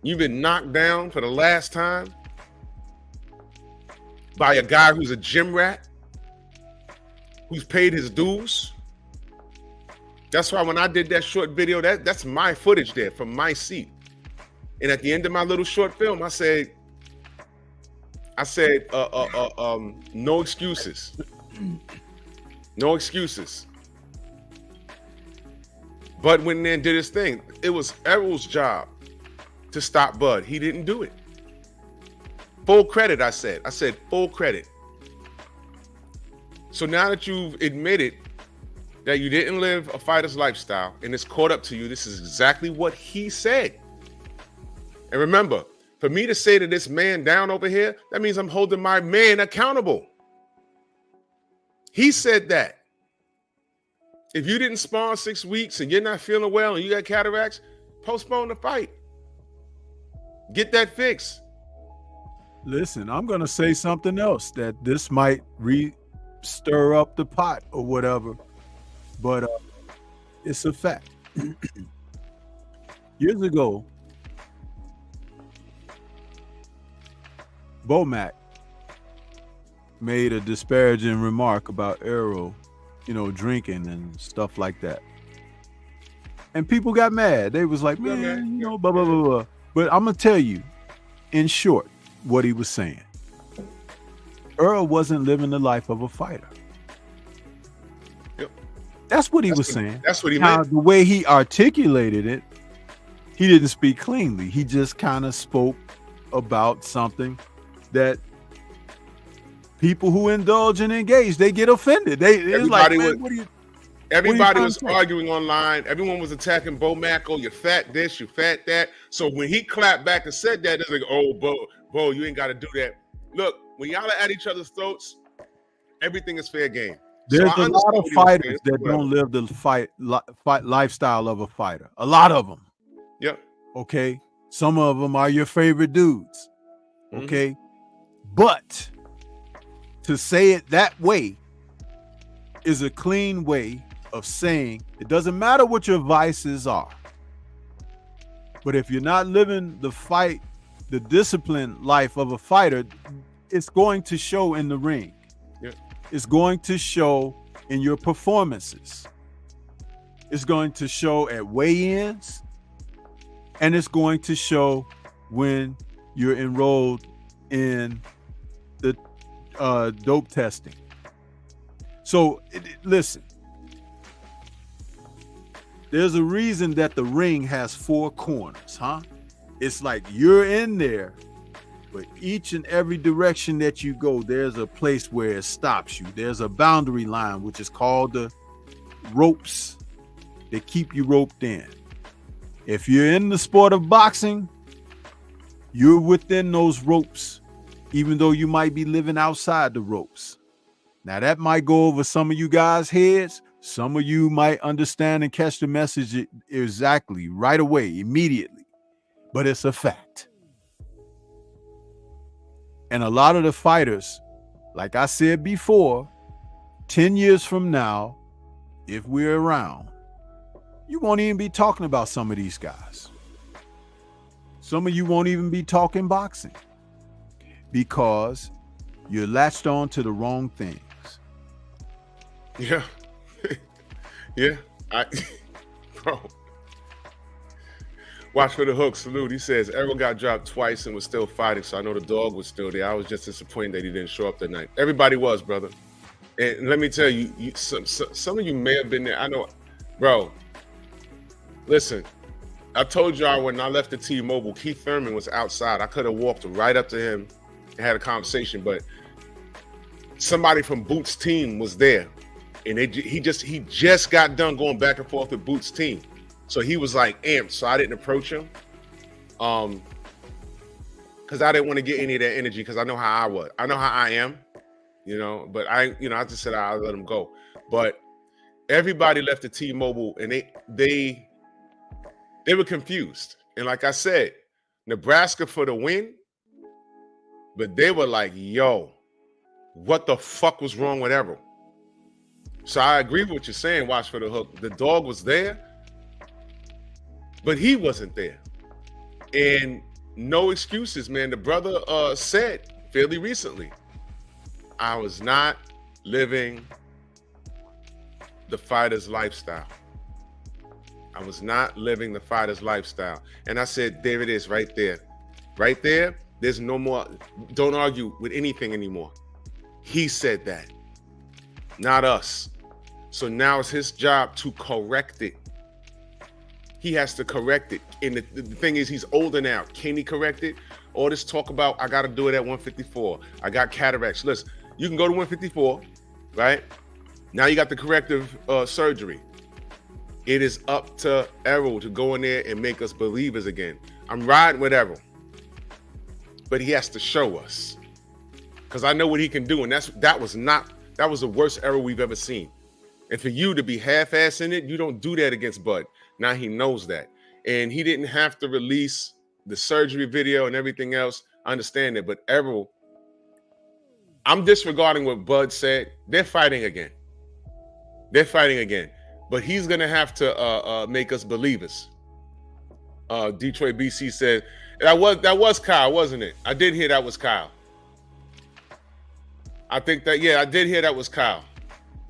you've been knocked down for the last time by a guy who's a gym rat, who's paid his dues. That's why when I did that short video, that's my footage there from my seat. And at the end of my little short film, I said, no excuses. No excuses. Bud went in there and did his thing. It was Errol's job to stop Bud. He didn't do it. Full credit, I said. I said full credit. So now that you've admitted that you didn't live a fighter's lifestyle and it's caught up to you, this is exactly what he said. And remember, for me to say to this man down over here, that means I'm holding my man accountable. He said that. If you didn't spar 6 weeks and you're not feeling well and you got cataracts, postpone the fight. Get that fixed. Listen, I'm going to say something else that this might stir up the pot or whatever, but it's a fact. Years ago, Bomac made a disparaging remark about Errol, drinking and stuff like that. And people got mad. They was like, man, blah, blah, blah, blah. But I'm going to tell you, in short, what he was saying. Errol wasn't living the life of a fighter. Yep. That's what he was saying. That's what he meant. meant. The way he articulated it, he didn't speak cleanly. He just kind of spoke about something that people who indulge and engage, they get offended. Everybody was arguing online. Everyone was attacking Bomac. Oh, you fat this, you fat that. So when he clapped back and said that, it's like, oh, Bo, you ain't got to do that. Look, when y'all are at each other's throats, everything is fair game. There's a lot of fighters that don't live the fight lifestyle of a fighter. A lot of them. Yep. Okay. Some of them are your favorite dudes. Okay. But to say it that way is a clean way of saying it doesn't matter what your vices are. But if you're not living the disciplined life of a fighter, it's going to show in the ring. Yep. It's going to show in your performances. It's going to show at weigh-ins. And it's going to show when you're enrolled in the dope testing. So listen, there's a reason that the ring has 4 corners, huh? It's like you're in there, but each and every direction that you go, there's a place where it stops you. There's a boundary line, which is called the ropes that keep you roped in. If you're in the sport of boxing, you're within those ropes, even though you might be living outside the ropes. Now, that might go over some of you guys' heads. Some of you might understand and catch the message exactly right away, immediately. But it's a fact. And a lot of the fighters, like I said before, 10 years from now, if we're around, you won't even be talking about some of these guys. Some of you won't even be talking boxing because you're latched on to the wrong things. Yeah. Yeah. Bro. Watch for the hook. Salute. He says, Errol got dropped twice and was still fighting, so I know the dog was still there. I was just disappointed that he didn't show up that night. Everybody was, brother. And let me tell you, some of you may have been there. I know, bro. Listen, I told y'all when I left the T-Mobile, Keith Thurman was outside. I could have walked right up to him and had a conversation, but somebody from Boots' team was there. And he just got done going back and forth with Boots' team. So he was like amped. So I didn't approach him. Because I didn't want to get any of that energy because I know how I was. I know how I am, but I just said I'll let him go. But everybody left the T-Mobile and they were confused. And like I said, Nebraska for the win, but they were like, yo, what the fuck was wrong with Errol? So I agree with what you're saying, watch for the hook. The dog was there, but he wasn't there. And no excuses, man. The brother said fairly recently, I was not living the fighter's lifestyle. I was not living the fighter's lifestyle. And I said, there it is right there. Right there, there's no more, don't argue with anything anymore. He said that, not us. So now it's his job to correct it. he has to correct it. And the thing is, he's older now. Can he correct it? All this talk about, I got to do it at 154. I got cataracts. Listen, you can go to 154, right? Now you got the corrective surgery. It is up to Errol to go in there and make us believers again. I'm riding with Errol, but he has to show us, because I know what he can do, and that was the worst Errol we've ever seen. And for you to be half-assed in it, you don't do that against Bud. Now he knows that, and he didn't have to release the surgery video and everything else. I understand that, but Errol, I'm disregarding what Bud said. They're fighting again. But he's gonna have to make us believers. Detroit BC said that was Kyle, wasn't it? I did hear that was Kyle. I think that, yeah, I did hear that was Kyle.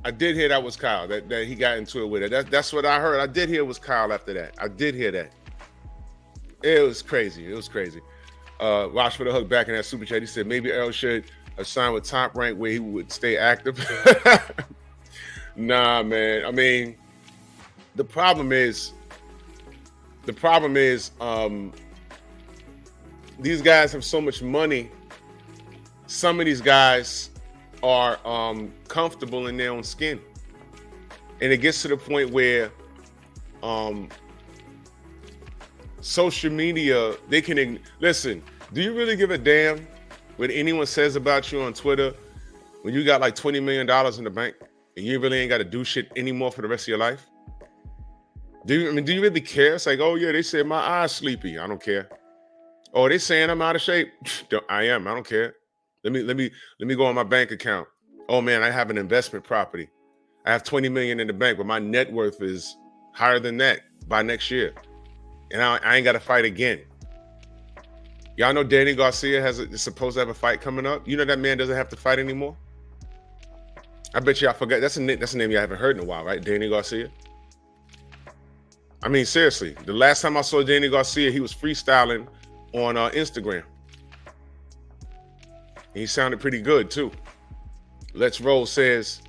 That he got into it with it. That's what I heard. I did hear it was Kyle after that. I did hear that. It was crazy. Watch for the hook back in that super chat. He said maybe Errol should sign with Top Rank where he would stay active. Nah, man. I mean, the problem is these guys have so much money. Some of these guys are comfortable in their own skin, and it gets to the point where social media, they can listen. Do you really give a damn what anyone says about you on Twitter when you got like $20 million in the bank and you really ain't got to do shit anymore for the rest of your life? Do you really care? It's like, oh yeah, they said my eyes sleepy. I don't care. Oh, they saying I'm out of shape. I am. I don't care. Let me go on my bank account. Oh man, I have an investment property. I have 20 million in the bank, but my net worth is higher than that by next year. And I ain't got to fight again. Y'all know Danny Garcia is supposed to have a fight coming up. You know that man doesn't have to fight anymore. I bet y'all forgot. That's a name y'all haven't heard in a while, right? Danny Garcia. I mean, seriously, the last time I saw Danny Garcia, he was freestyling on Instagram. And he sounded pretty good too. Let's Roll says,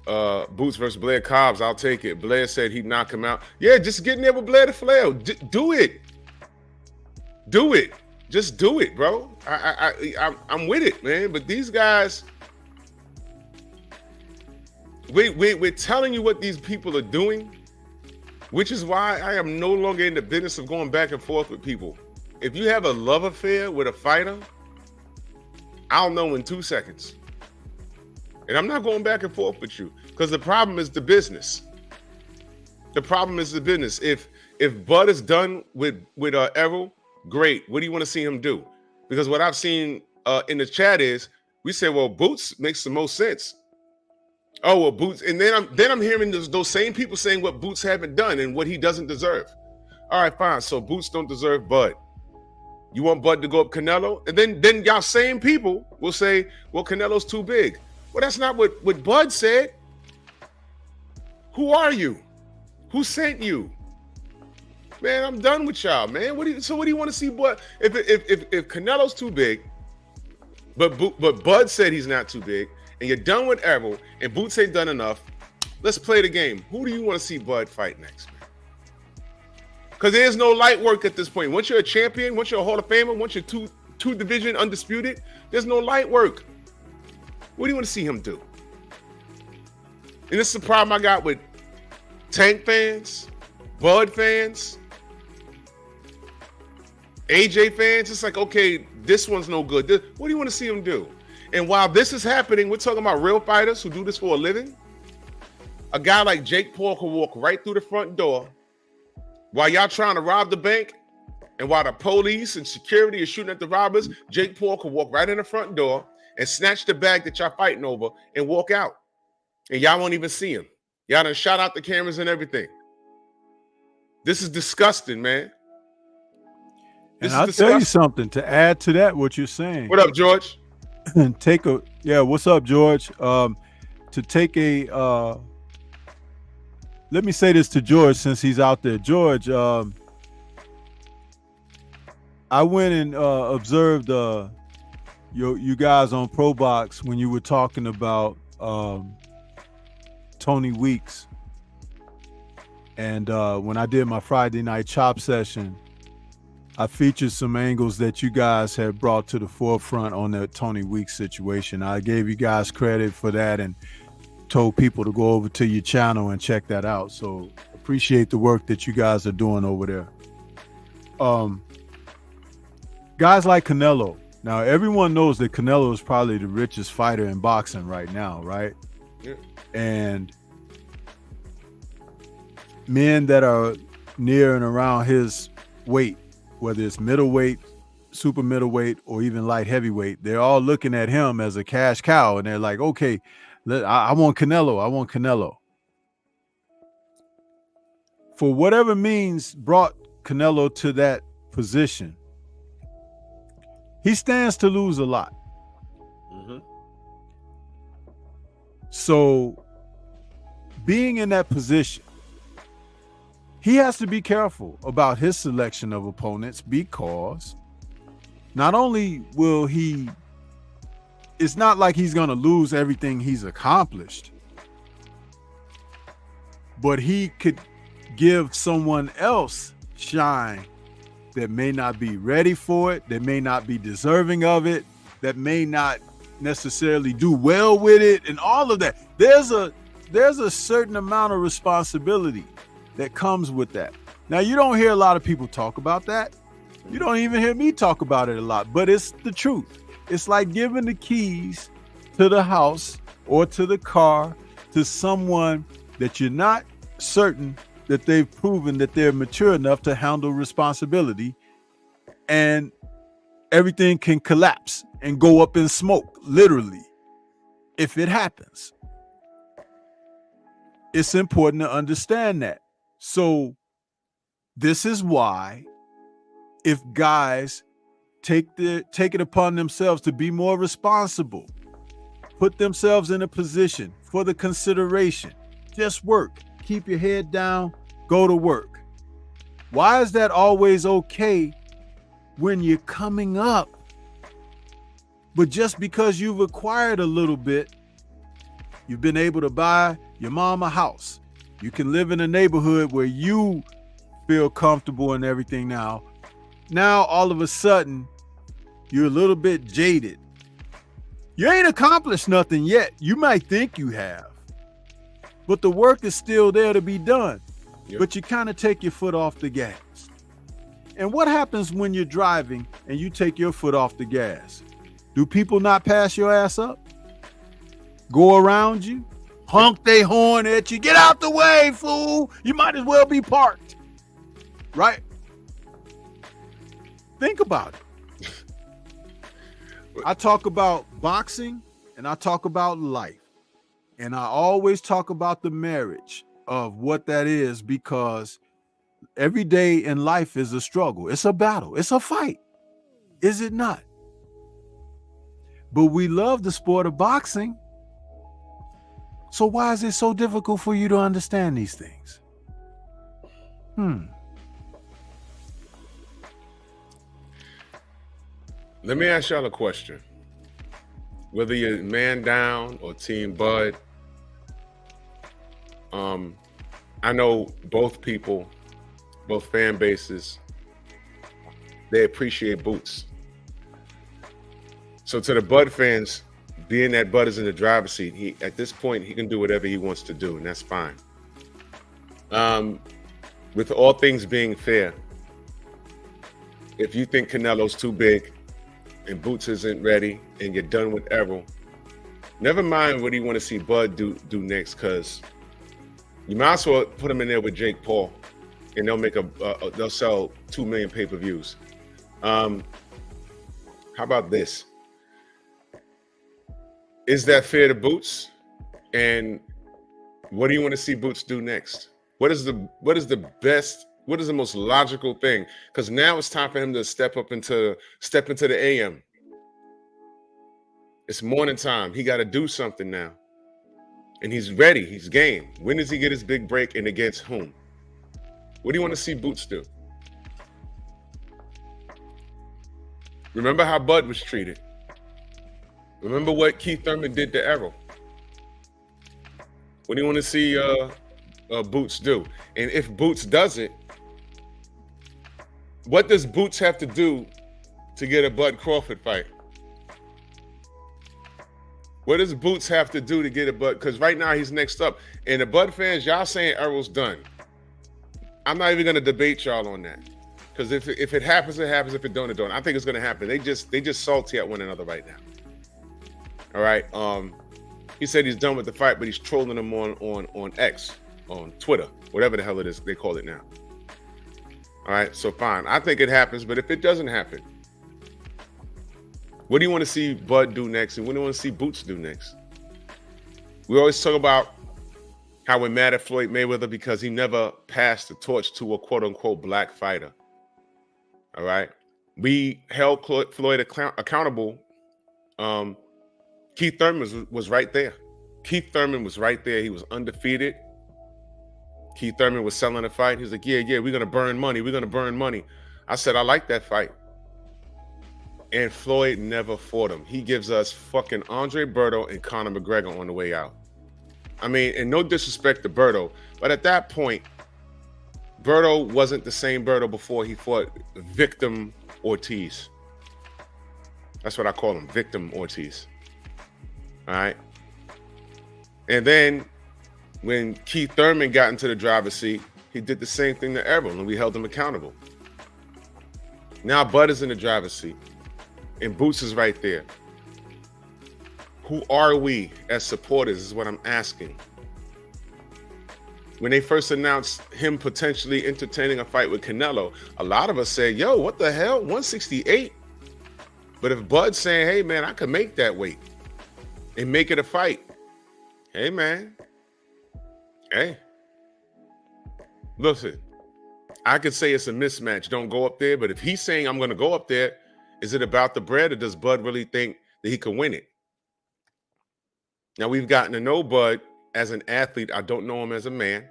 Boots versus Blair Cobbs, I'll take it. Blair said he'd knock him out. Yeah, just get in there with Blair to flail. Do it. Do it. Just do it, bro. I'm with it, man. But these guys, we're telling you what these people are doing, which is why I am no longer in the business of going back and forth with people. If you have a love affair with a fighter, I'll know in 2 seconds. And I'm not going back and forth with you, because the problem is the business. If Bud is done with Errol, great. What do you want to see him do? Because what I've seen in the chat is, we say, well, Boots makes the most sense. Oh, well, Boots. And then I'm hearing those same people saying what Boots haven't done and what he doesn't deserve. All right, fine. So Boots don't deserve Bud. You want Bud to go up Canelo? And then y'all same people will say, well, Canelo's too big. Well, that's not what Bud said. Who are you? Who sent you? Man, I'm done with y'all, man. What do you want to see Bud? If Canelo's too big, but Bud said he's not too big, and you're done with Errol, and Boots ain't done enough, let's play the game. Who do you want to see Bud fight next, man? Because there's no light work at this point. Once you're a champion, once you're a Hall of Famer, once you're two division undisputed, there's no light work. What do you want to see him do? And this is the problem I got with Tank fans, Bud fans, AJ fans. It's like, okay, this one's no good. What do you want to see him do? And while this is happening, we're talking about real fighters who do this for a living. A guy like Jake Paul can walk right through the front door while y'all trying to rob the bank, and while the police and security is shooting at the robbers, Jake Paul can walk right in the front door and snatch the bag that y'all fighting over and walk out. And y'all won't even see him. Y'all done shot out the cameras and everything. This is disgusting, man. And I'll tell you something to add to that, what you're saying. What up, George? What's up, George? Let me say this to George since he's out there. George, I went and observed you guys on Pro Box when you were talking about Tony Weeks. And when I did my Friday night chop session, I featured some angles that you guys had brought to the forefront on the Tony Weeks situation. I gave you guys credit for that and told people to go over to your channel and check that out. So appreciate the work that you guys are doing over there. Guys like Canelo. Now, everyone knows that Canelo is probably the richest fighter in boxing right now, right? Yeah. And men that are near and around his weight, whether it's middleweight, super middleweight, or even light heavyweight, they're all looking at him as a cash cow, and they're like, okay, I want Canelo. I want Canelo. For whatever means brought Canelo to that position, he stands to lose a lot. Mm-hmm. So being in that position, he has to be careful about his selection of opponents, because not only will he, it's not like he's going to lose everything he's accomplished, but he could give someone else shine that may not be ready for it, that may not be deserving of it, that may not necessarily do well with it, and all of that. There's a certain amount of responsibility that comes with that. Now, you don't hear a lot of people talk about that. You don't even hear me talk about it a lot, but it's the truth. It's like giving the keys to the house or to the car to someone that you're not certain that they've proven that they're mature enough to handle responsibility, and everything can collapse and go up in smoke, literally, if it happens. It's important to understand that. So this is why, if guys take it upon themselves to be more responsible, put themselves in a position for the consideration, just work, keep your head down, go to work. Why is that always okay when you're coming up? But just because you've acquired a little bit, you've been able to buy your mom a house, you can live in a neighborhood where you feel comfortable and everything now all of a sudden you're a little bit jaded. You ain't accomplished nothing yet. You might think you have, but the work is still there to be done. Yep. But you kind of take your foot off the gas. And what happens when you're driving and you take your foot off the gas? Do people not pass your ass up? Go around you? Honk they horn at you? Get out the way, fool! You might as well be parked. Right? Think about it. I talk about boxing and I talk about life. And I always talk about the marriage of what that is, because every day in life is a struggle. It's a battle. It's a fight. Is it not? But we love the sport of boxing. So why is it so difficult for you to understand these things? Let me ask y'all a question. Whether you're man down or team Bud, I know both people, both fan bases, they appreciate Boots. So to the Bud fans, being that Bud is in the driver's seat, at this point, he can do whatever he wants to do, and that's fine. With all things being fair, if you think Canelo's too big and Boots isn't ready and you're done with Errol, never mind what you want to see Bud do next, because you might as well put him in there with Jake Paul, and they'll make they'll sell 2 million pay-per-views. How about this? Is that fair to Boots? And what do you want to see Boots do next? What is the best? What is the most logical thing? Because now it's time for him to step into the AM. It's morning time. He got to do something now. And he's ready. He's game. When does he get his big break, and against whom? What do you want to see Boots do? Remember how Bud was treated. Remember what Keith Thurman did to Errol. What do you want to see Boots do. And if Boots doesn't, what does Boots have to do to get a Bud Crawford fight? What does Boots have to do to get a Bud? Because right now he's next up. And the Bud fans, y'all saying Errol's done. I'm not even going to debate y'all on that. Because if it happens, it happens. If it don't, it don't. I think it's going to happen. They just salty at one another right now. All right. He said he's done with the fight, but he's trolling them on X, on Twitter, whatever the hell it is they call it now. All right. So fine. I think it happens. But if it doesn't happen, what do you want to see Bud do next? And what do you want to see Boots do next? We always talk about how we're mad at Floyd Mayweather because he never passed the torch to a quote-unquote black fighter. All right? We held Floyd accountable. Keith Thurman was right there. Keith Thurman was right there. He was undefeated. Keith Thurman was selling the fight. He was like, yeah, we're going to burn money. We're going to burn money. I said, I like that fight. And Floyd never fought him. He gives us fucking Andre Berto and Conor McGregor on the way out. I mean, and no disrespect to Berto, but at that point, Berto wasn't the same Berto before he fought Victim Ortiz. That's what I call him, Victim Ortiz. All right. And then when Keith Thurman got into the driver's seat, he did the same thing to Errol, and we held him accountable. Now Bud is in the driver's seat, and Boots is right there. Who are we as supporters is what I'm asking. When they first announced him potentially entertaining a fight with Canelo, a lot of us said, yo, what the hell, 168? But if Bud's saying, hey, man, I could make that weight and make it a fight. Hey, man. Hey. Listen, I could say it's a mismatch. Don't go up there. But if he's saying I'm going to go up there, is it about the bread or does Bud really think that he can win it? Now, we've gotten to know Bud as an athlete. I don't know him as a man.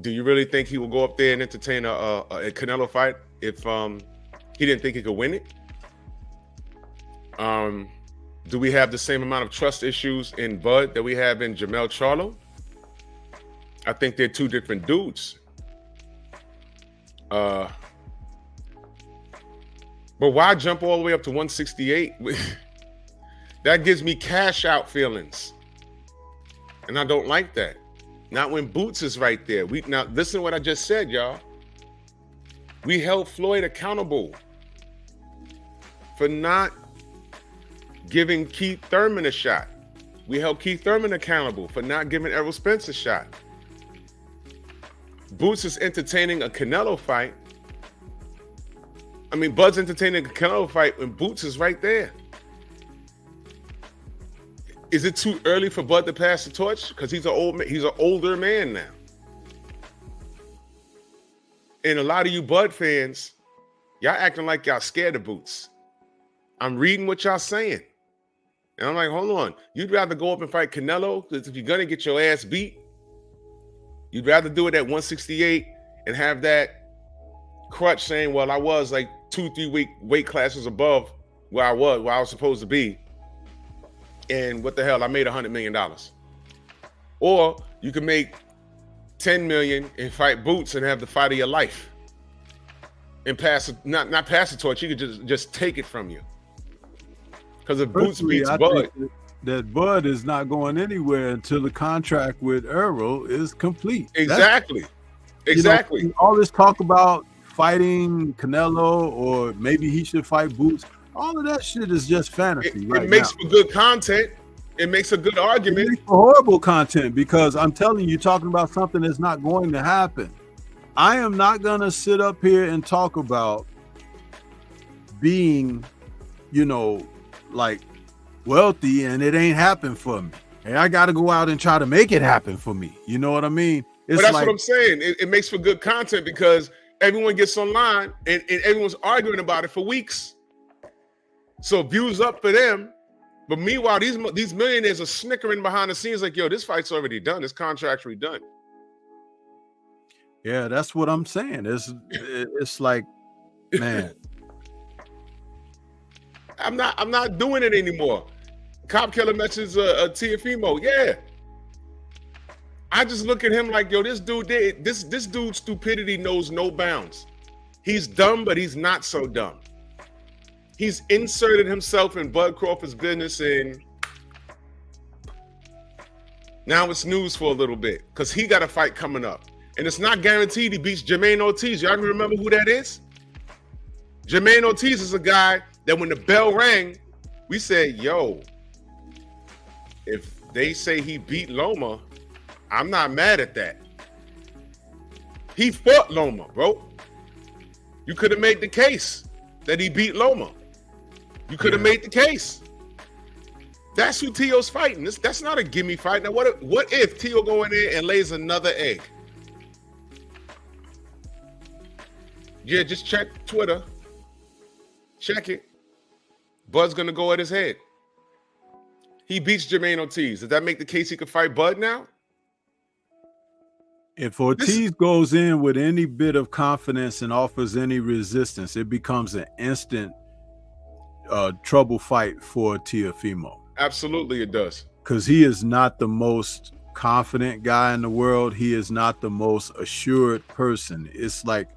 Do you really think he will go up there and entertain a Canelo fight if he didn't think he could win it? Do we have the same amount of trust issues in Bud that we have in Jermell Charlo? I think they're two different dudes. But why jump all the way up to 168? That gives me cash out feelings. And I don't like that. Not when Boots is right there. Now listen to what I just said, y'all. We held Floyd accountable for not giving Keith Thurman a shot. We held Keith Thurman accountable for not giving Errol Spence a shot. Boots is entertaining a Canelo fight. I mean, Bud's entertaining a Canelo fight when Boots is right there. Is it too early for Bud to pass the torch? Because he's an older man now. And a lot of you Bud fans, y'all acting like y'all scared of Boots. I'm reading what y'all saying. And I'm like, hold on. You'd rather go up and fight Canelo? Because if you're going to get your ass beat, you'd rather do it at 168 and have that crutch saying, well, I was like 2-3 weight classes above where I was supposed to be. And what the hell, I made $100 million. Or you can make $10 million and fight Boots and have the fight of your life. And not pass the torch, you could just take it from you. Because if Boots beats Bud, that Bud is not going anywhere until the contract with Errol is complete. Exactly. Exactly. You know, all this talk about fighting Canelo or maybe he should fight Boots, all of that shit is just fantasy. It makes for good content. It makes a good argument. It makes for horrible content because I'm telling you, you're talking about something that's not going to happen. I am not going to sit up here and talk about being, like wealthy and it ain't happened for me. Hey, I got to go out and try to make it happen for me. You know what I mean? But that's what I'm saying. It makes for good content because everyone gets online and everyone's arguing about it for weeks. So views up for them. But meanwhile, these millionaires are snickering behind the scenes like, yo, this fight's already done. This contract's already done. Yeah, that's what I'm saying. It's like, man. I'm not doing it anymore. Cop Killer mentions a Tiafimo. Yeah. I just look at him like, yo, this dude's stupidity knows no bounds. He's dumb, but he's not so dumb. He's inserted himself in Bud Crawford's business, and now it's news for a little bit because he got a fight coming up. And it's not guaranteed he beats Jermaine Ortiz. Y'all remember who that is? Jermaine Ortiz is a guy that when the bell rang, we said, yo, if they say he beat Loma, I'm not mad at that. He fought Loma, bro. You could have made the case that he beat Loma. You could have made the case. That's who Tio's fighting. That's not a gimme fight. Now, what if Tio go in there and lays another egg? Yeah, just check Twitter. Check it. Bud's gonna go at his head. He beats Jermaine Ortiz. Does that make the case he could fight Bud now? If Ortiz goes in with any bit of confidence and offers any resistance, it becomes an instant trouble fight for Teofimo. Absolutely, it does. Because he is not the most confident guy in the world. He is not the most assured person. It's like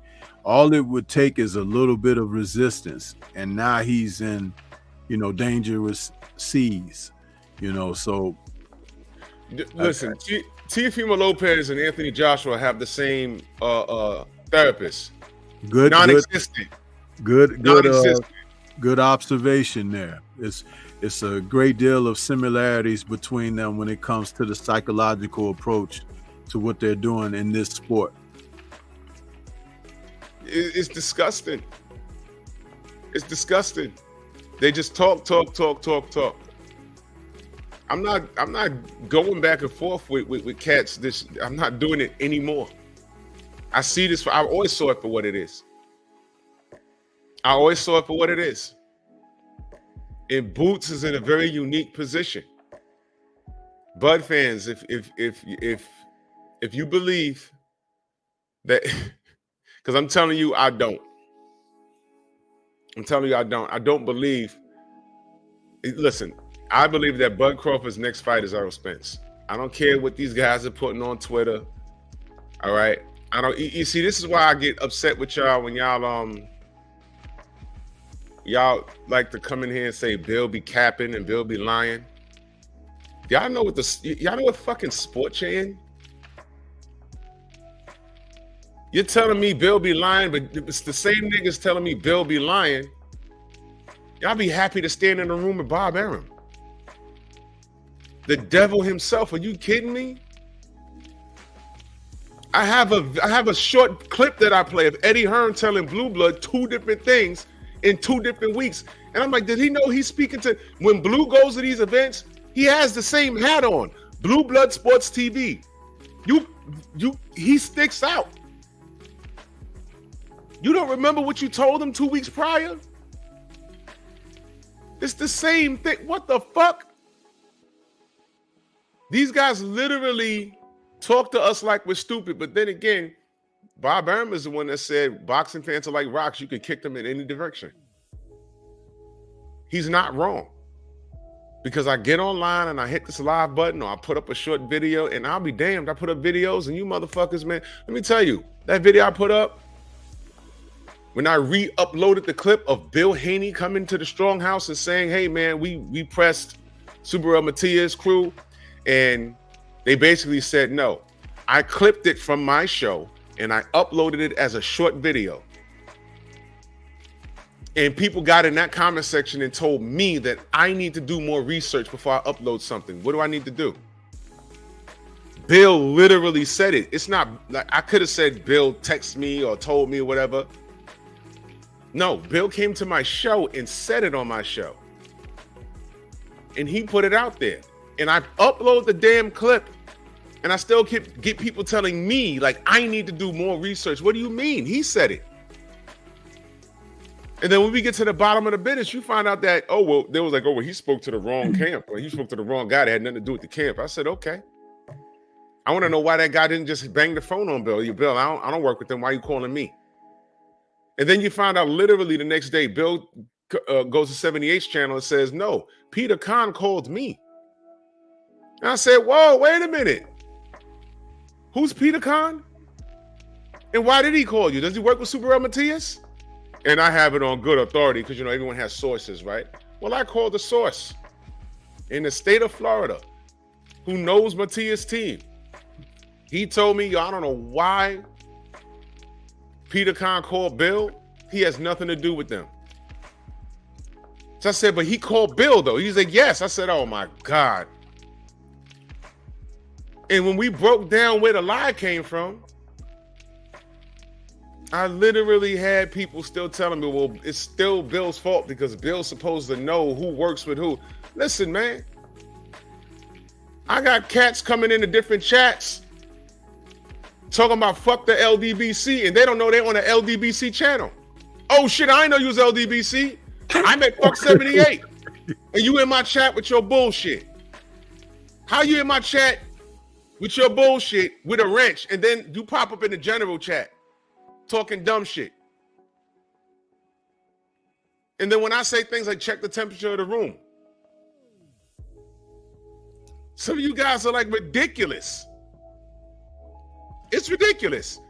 all it would take is a little bit of resistance, and now he's in, dangerous seas. So listen, Teofimo Lopez and Anthony Joshua have the same therapist. Good, non-existent. Good observation there. It's a great deal of similarities between them when it comes to the psychological approach to what they're doing in this sport. It's disgusting. It's disgusting. They just talk. I'm not going back and forth with cats. I'm not doing it anymore. I see this. I always saw it for what it is. And Boots is in a very unique position. Bud fans, if you believe that, because I'm telling you, I don't. I don't believe. Listen, I believe that Bud Crawford's next fight is Errol Spence. I don't care what these guys are putting on Twitter. All right, I don't. You see, this is why I get upset with y'all when y'all like to come in here and say Bill be capping and Bill be lying. Y'all know what fucking sport you're in? You're telling me Bill be lying, but it's the same niggas telling me Bill be lying. Y'all be happy to stand in a room with Bob Arum. The devil himself. Are you kidding me? I have a short clip that I play of Eddie Hearn telling Blue Blood two different things in 2 different weeks. And I'm like, did he know he's speaking to, when Blue goes to these events, he has the same hat on. Blue Blood Sports TV. He sticks out. You don't remember what you told him 2 weeks prior? It's the same thing. What the fuck? These guys literally talk to us like we're stupid, but then again, Bob Arum is the one that said boxing fans are like rocks. You can kick them in any direction. He's not wrong. Because I get online and I hit this live button or I put up a short video, and I'll be damned. I put up videos and you motherfuckers, man, let me tell you, that video I put up, when I re-uploaded the clip of Bill Haney coming to the Strong House and saying, hey man, we pressed Subaru Matias crew, and they basically said no. I clipped it from my show and I uploaded it as a short video. And people got in that comment section and told me that I need to do more research before I upload something. What do I need to do? Bill literally said it. It's not like I could have said Bill texted me or told me or whatever. No, Bill came to my show and said it on my show. And he put it out there. And I upload the damn clip. And I still get people telling me, like, I need to do more research. What do you mean? He said it. And then when we get to the bottom of the business, you find out that, they was like, he spoke to the wrong camp. Or he spoke to the wrong guy that had nothing to do with the camp. I said, okay. I want to know why that guy didn't just bang the phone on Bill. Bill, I don't work with them. Why are you calling me? And then you find out literally the next day, Bill goes to 78's channel and says, no, Peter Kahn called me. And I said, whoa, wait a minute. Who's Peter Khan? And why did he call you? Does he work with Super Real Matias? And I have it on good authority because, you know, everyone has sources, right? Well, I called the source in the state of Florida who knows Matias' team. He told me, yo, I don't know why Peter Khan called Bill. He has nothing to do with them. So I said, but he called Bill, though. He's like, yes. I said, oh, my God. And when we broke down where the lie came from, I literally had people still telling me, well, it's still Bill's fault because Bill's supposed to know who works with who. Listen, man, I got cats coming into different chats talking about fuck the LDBC, and they don't know they're on the LDBC channel. Oh, shit, I ain't know you was LDBC. I'm at fuck 78, and you in my chat with your bullshit. How you in my chat with your bullshit with a wrench, and then you pop up in the general chat talking dumb shit? And then when I say things like check the temperature of the room, some of you guys are like ridiculous. It's ridiculous.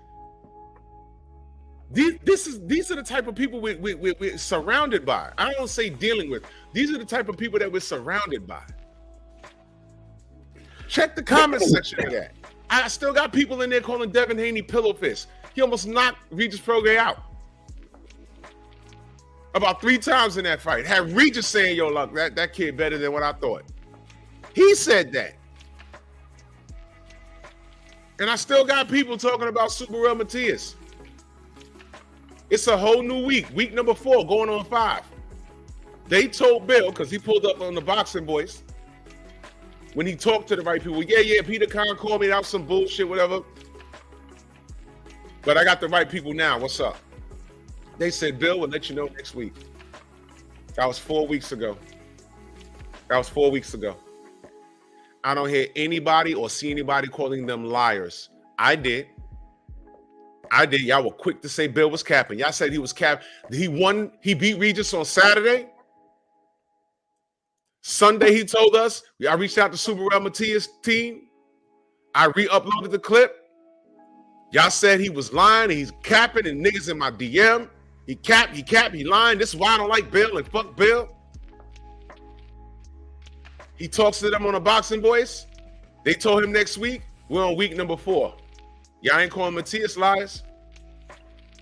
These are the type of people we're surrounded by. I don't say dealing with. These are the type of people that we're surrounded by. Check the comment section of that. I still got people in there calling Devin Haney pillow fist. He almost knocked Regis Prograis out about 3 times in that fight. Had Regis saying, yo, look, that kid better than what I thought. He said that. And I still got people talking about Super Real Matias. It's a whole new week. Week number 4, going on 5. They told Bill, because he pulled up on the Boxing Voice, when he talked to the right people, yeah, Peter Khan called me, that was some bullshit, whatever. But I got the right people now. What's up? They said, Bill, we'll let you know next week. That was 4 weeks ago. I don't hear anybody or see anybody calling them liars. I did. Y'all were quick to say Bill was capping. Y'all said he was capping. He beat Regis on Saturday. Sunday, he told us, I reached out to Super Real Matias' team. I re-uploaded the clip. Y'all said he was lying and he's capping and niggas in my DM. He capped, he lying. This is why I don't like Bill and fuck Bill. He talks to them on a Boxing Voice. They told him next week. We're on week number 4. Y'all ain't calling Matias lies.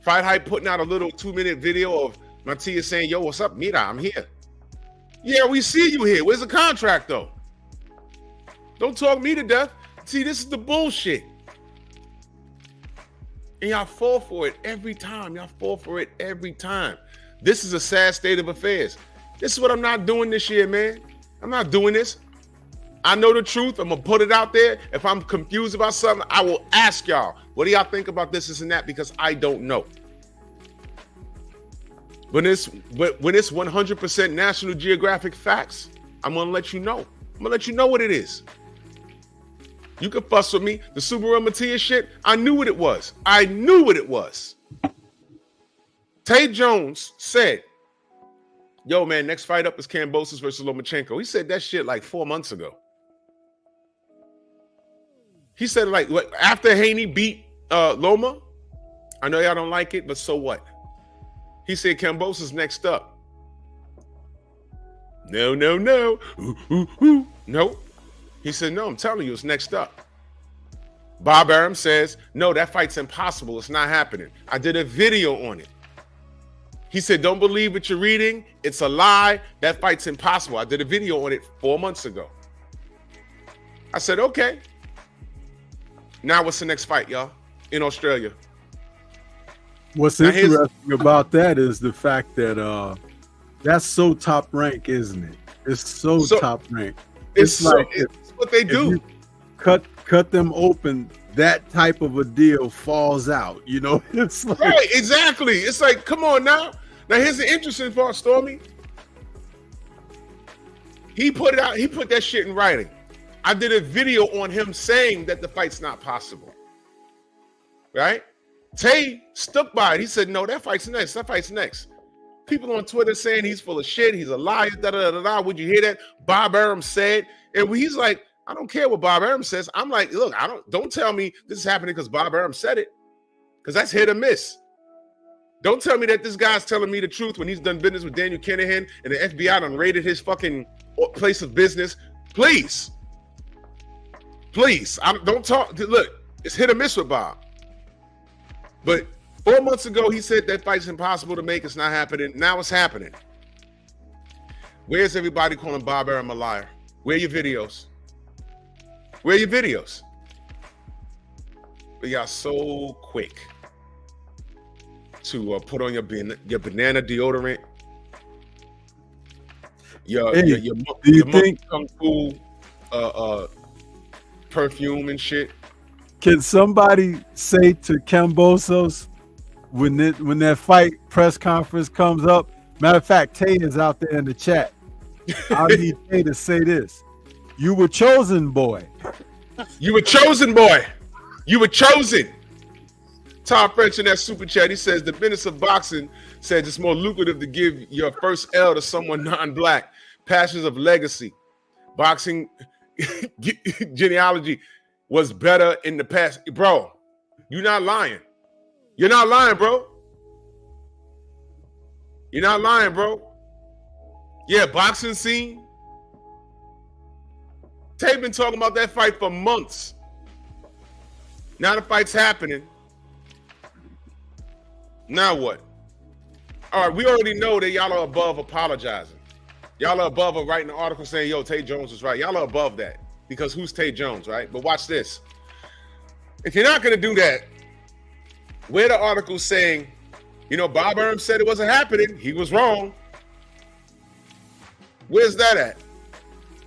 Fight Hype putting out a little 2-minute video of Matias saying, yo, what's up, Mira? I'm here. Yeah, we see you here. Where's the contract, though? Don't talk me to death. See, this is the bullshit. And y'all fall for it every time. This is a sad state of affairs. This is what I'm not doing this year, man. I'm not doing this. I know the truth. I'm going to put it out there. If I'm confused about something, I will ask y'all, what do y'all think about this and that? Because I don't know. When it's 100% National Geographic facts, I'm going to let you know. I'm going to let you know what it is. You can fuss with me. The Super Real Matias shit, I knew what it was. Tay Jones said, yo, man, next fight up is Kambosos versus Lomachenko. He said that shit like 4 months ago. He said, like, after Haney beat Loma, I know y'all don't like it, but so what? He said Kambosos next up. No. Ooh. No. He said, no, I'm telling you, it's next up. Bob Arum says, no, that fight's impossible. It's not happening. I did a video on it. He said, don't believe what you're reading. It's a lie. That fight's impossible. I did a video on it 4 months ago. I said, okay. Now what's the next fight, y'all, in Australia? What's interesting about that is the fact that that's so top rank, isn't it? It's so top rank. It's like it's what they do. Cut them open. That type of a deal falls out. You know, it's like, right? Exactly. It's like, come on now. Now here's the interesting part, Stormy. He put it out. He put that shit in writing. I did a video on him saying that the fight's not possible. Right? Tay stuck by it. He said, no, that fight's next. People on Twitter saying he's full of shit. He's a liar. Da. Would you hear that? Bob Arum said, and he's like, I don't care what Bob Arum says. I'm like, look, don't tell me this is happening because Bob Arum said it, because that's hit or miss. Don't tell me that this guy's telling me the truth when he's done business with Daniel Kinahan and the FBI done raided his fucking place of business. Please. Don't talk. Look, it's hit or miss with Bob. But 4 months ago, he said that fight's impossible to make. It's not happening. Now it's happening. Where's everybody calling Bob Arum a liar? Where are your videos? Where are your videos? But y'all so quick to put on your banana deodorant, your kung fu perfume and shit. Can somebody say to Kambosos when that fight press conference comes up? Matter of fact, Tay is out there in the chat. I need Tay to say this. You were chosen, boy. You were chosen, boy. You were chosen. Tom French in that super chat, he says the business of boxing says it's more lucrative to give your first L to someone non-black. Passions of legacy. Boxing genealogy was better in the past. Bro, you're not lying. You're not lying, bro. You're not lying, bro. Yeah, boxing scene. Tay been talking about that fight for months. Now the fight's happening. Now what? All right, we already know that y'all are above apologizing. Y'all are above writing an article saying, yo, Tay Jones was right. Y'all are above that because who's Tay Jones, right? But watch this. If you're not going to do that, where the article saying, you know, Bob Arum said it wasn't happening. He was wrong. Where's that at?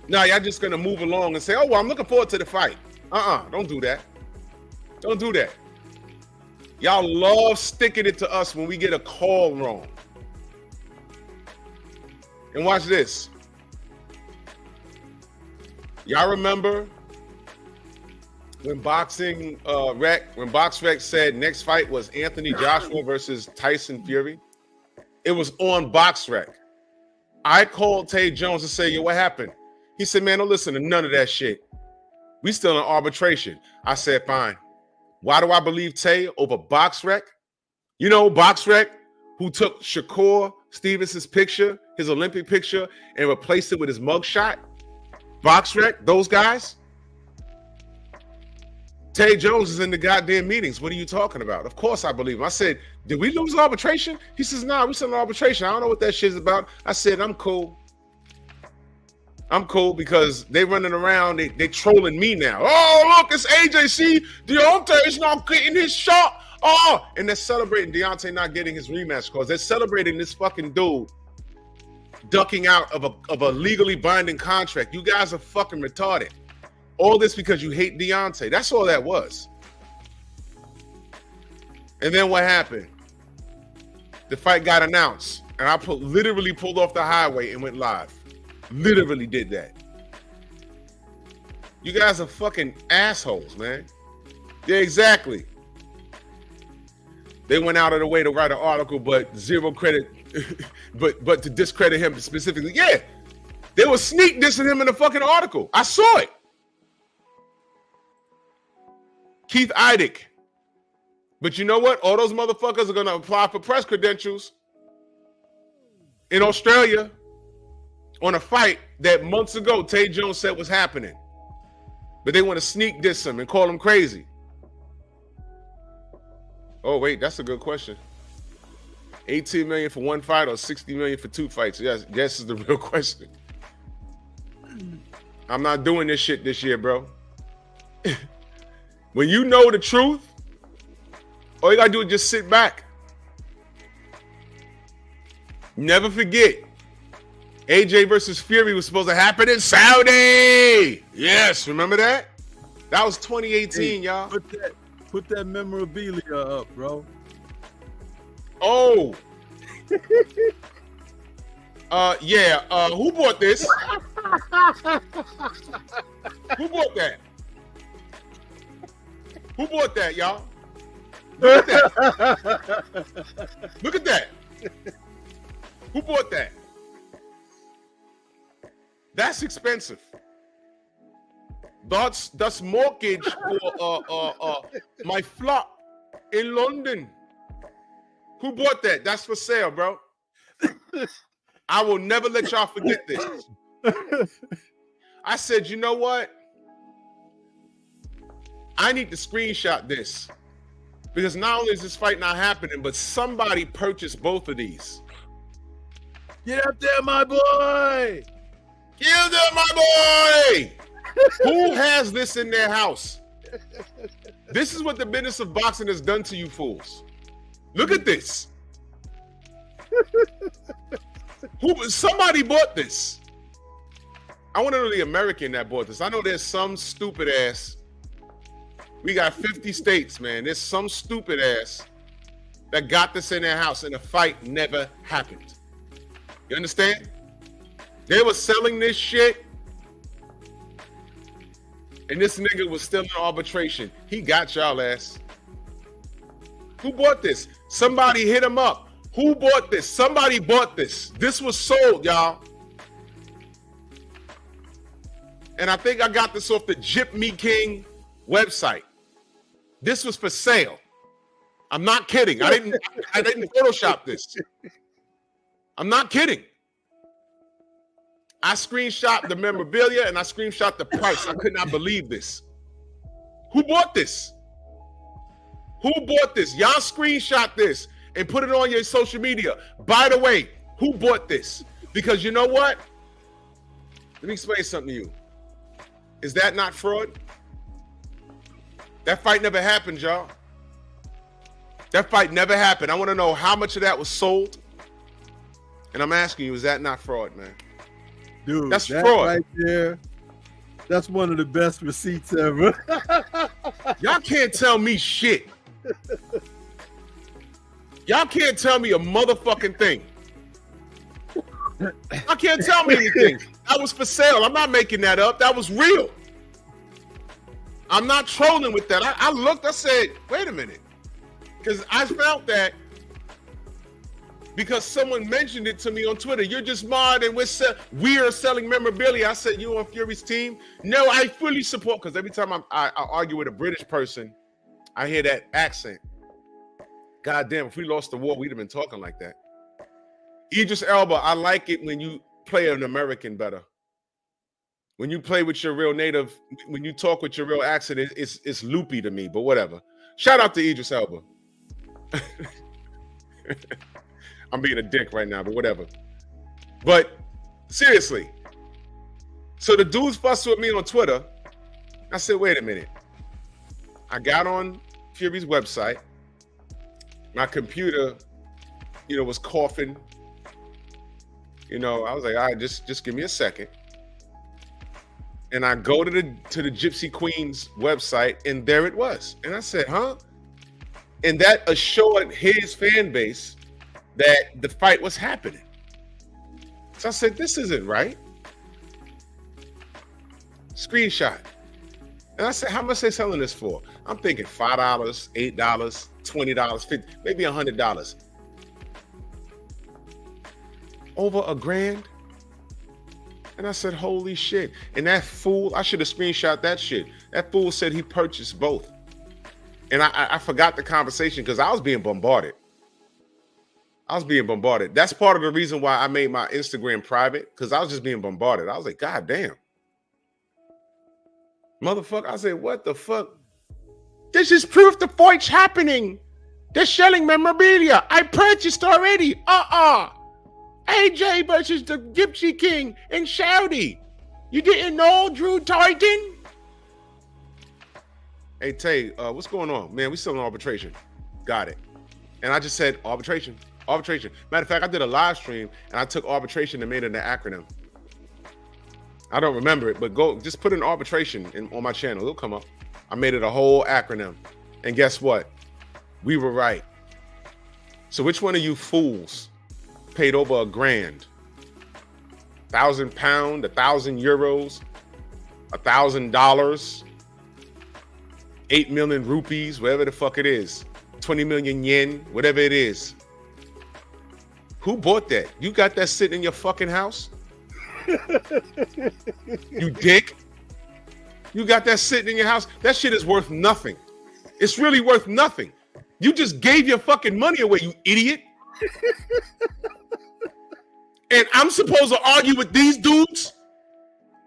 Now y'all just going to move along and say, oh, well, I'm looking forward to the fight. Don't do that. Don't do that. Y'all love sticking it to us when we get a call wrong. And watch this. Y'all remember when BoxRec said next fight was Anthony Joshua versus Tyson Fury? It was on BoxRec. I called Tay Jones to say, yo, what happened? He said, man, don't listen to none of that shit. We still in arbitration. I said, fine. Why do I believe Tay over BoxRec? You know, BoxRec, who took Shakur Stevenson's picture, his Olympic picture, and replaced it with his mugshot? BoxRec, those guys? Tay Jones is in the goddamn meetings. What are you talking about? Of course I believe him. I said, did we lose arbitration? He says, nah, we still in arbitration. I don't know what that shit's about. I said, I'm cool. I'm cool because they running around, they trolling me now. Oh, look, it's AJC. Deontay is not getting his shot. Oh, and they're celebrating Deontay not getting his rematch because they're celebrating this fucking dude ducking out of a legally binding contract. You guys are fucking retarded. All this because you hate Deontay. That's all that was. And then what happened? The fight got announced, and I literally pulled off the highway and went live. Literally did that. You guys are fucking assholes, man. Yeah, exactly. They went out of the way to write an article, but zero credit, but to discredit him specifically. Yeah, they were sneak dissing him in the fucking article. I saw it. Keith Eidick. But you know what? All those motherfuckers are going to apply for press credentials in Australia on a fight that months ago Tay Jones said was happening. But they want to sneak diss him and call him crazy. Oh, wait, that's a good question. 18 million for one fight or 60 million for two fights? Yes, this is the real question. I'm not doing this shit this year, bro. When you know the truth, all you gotta do is just sit back. Never forget, AJ versus Fury was supposed to happen in Saudi. Yes, remember that? That was 2018, hey, y'all. Put that memorabilia up, bro. Oh. Yeah. Who bought this? Who bought that? Who bought that, y'all? Look at that. Look at that. Who bought that? That's expensive. That's mortgage for my flat in London. Who bought that? That's for sale, bro. I will never let y'all forget this. I said, you know what? I need to screenshot this because not only is this fight not happening, but somebody purchased both of these. Get up there, my boy. Get up there, my boy. Who has this in their house? This is what the business of boxing has done to you fools. Look at this. Somebody bought this. I want to know the American that bought this. I know there's some stupid ass. We got 50 states, man. There's some stupid ass that got this in their house and the fight never happened. You understand? They were selling this shit and this nigga was still in arbitration. He got y'all ass. Who bought this? Somebody hit him up. Who bought this? Somebody bought this. This was sold, y'all. And I think I got this off the Jip Me King website. This was for sale. I'm not kidding. I didn't Photoshop this. I'm not kidding. I screenshot the memorabilia and I screenshot the price. I could not believe this. Who bought this? Who bought this? Y'all screenshot this and put it on your social media. By the way, who bought this? Because you know what? Let me explain something to you. Is that not fraud? That fight never happened, y'all. That fight never happened. I want to know how much of that was sold. And I'm asking you, is that not fraud, man? Dude, that's that fraud. right there. That's one of the best receipts ever. Y'all can't tell me shit. Y'all can't tell me a motherfucking thing. I can't tell me anything. That was for sale. I'm not making that up. That was real. I'm not trolling with that. I looked, I said, wait a minute. Because I felt that because someone mentioned it to me on Twitter. You're just mod and we are selling memorabilia. I said, you on Fury's team? No, I fully support. Because every time I argue with a British person, I hear that accent. God damn, if we lost the war, we'd have been talking like that. Idris Elba, I like it when you play an American better. When you play with your real native, when you talk with your real accent, it's loopy to me, but whatever. Shout out to Idris Elba. I'm being a dick right now, but whatever. But seriously, so the dudes fussed with me on Twitter. I said, wait a minute. I got on Fury's website. My computer, was coughing. I was like, all right, just give me a second. And I go to the Gypsy Queen's website, and there it was. And I said, huh? And that assured his fan base that the fight was happening. So I said, this isn't right. Screenshot. And I said, how much they selling this for? I'm thinking $5, $8, $20, $50, maybe $100. Over $1,000? And I said, holy shit. And that fool, I should have screenshot that shit. That fool said he purchased both. And I forgot the conversation because I was being bombarded. That's part of the reason why I made my Instagram private, because I was just being bombarded. I was like, God damn. Motherfucker, I said, what the fuck? This is proof the fight's happening. They're selling memorabilia. I purchased already. AJ versus the Gypsy King in Saudi. You didn't know, Drew Titan? Hey, Tay, what's going on? Man, we still in arbitration. Got it. And I just said arbitration. Matter of fact, I did a live stream and I took arbitration and made it an acronym. I don't remember it, but go just put in arbitration on my channel. It'll come up. I made it a whole acronym. And guess what? We were right. So which one of you fools paid over $1,000, 1,000 pounds, 1,000 euros, $1,000, 8 million rupees, whatever the fuck it is, 20 million yen, whatever it is? Who bought that? You got that sitting in your fucking house? You dick. You got that sitting in your house. That shit is worth nothing. It's really worth nothing. You just gave your fucking money away, you idiot. And I'm supposed to argue with these dudes?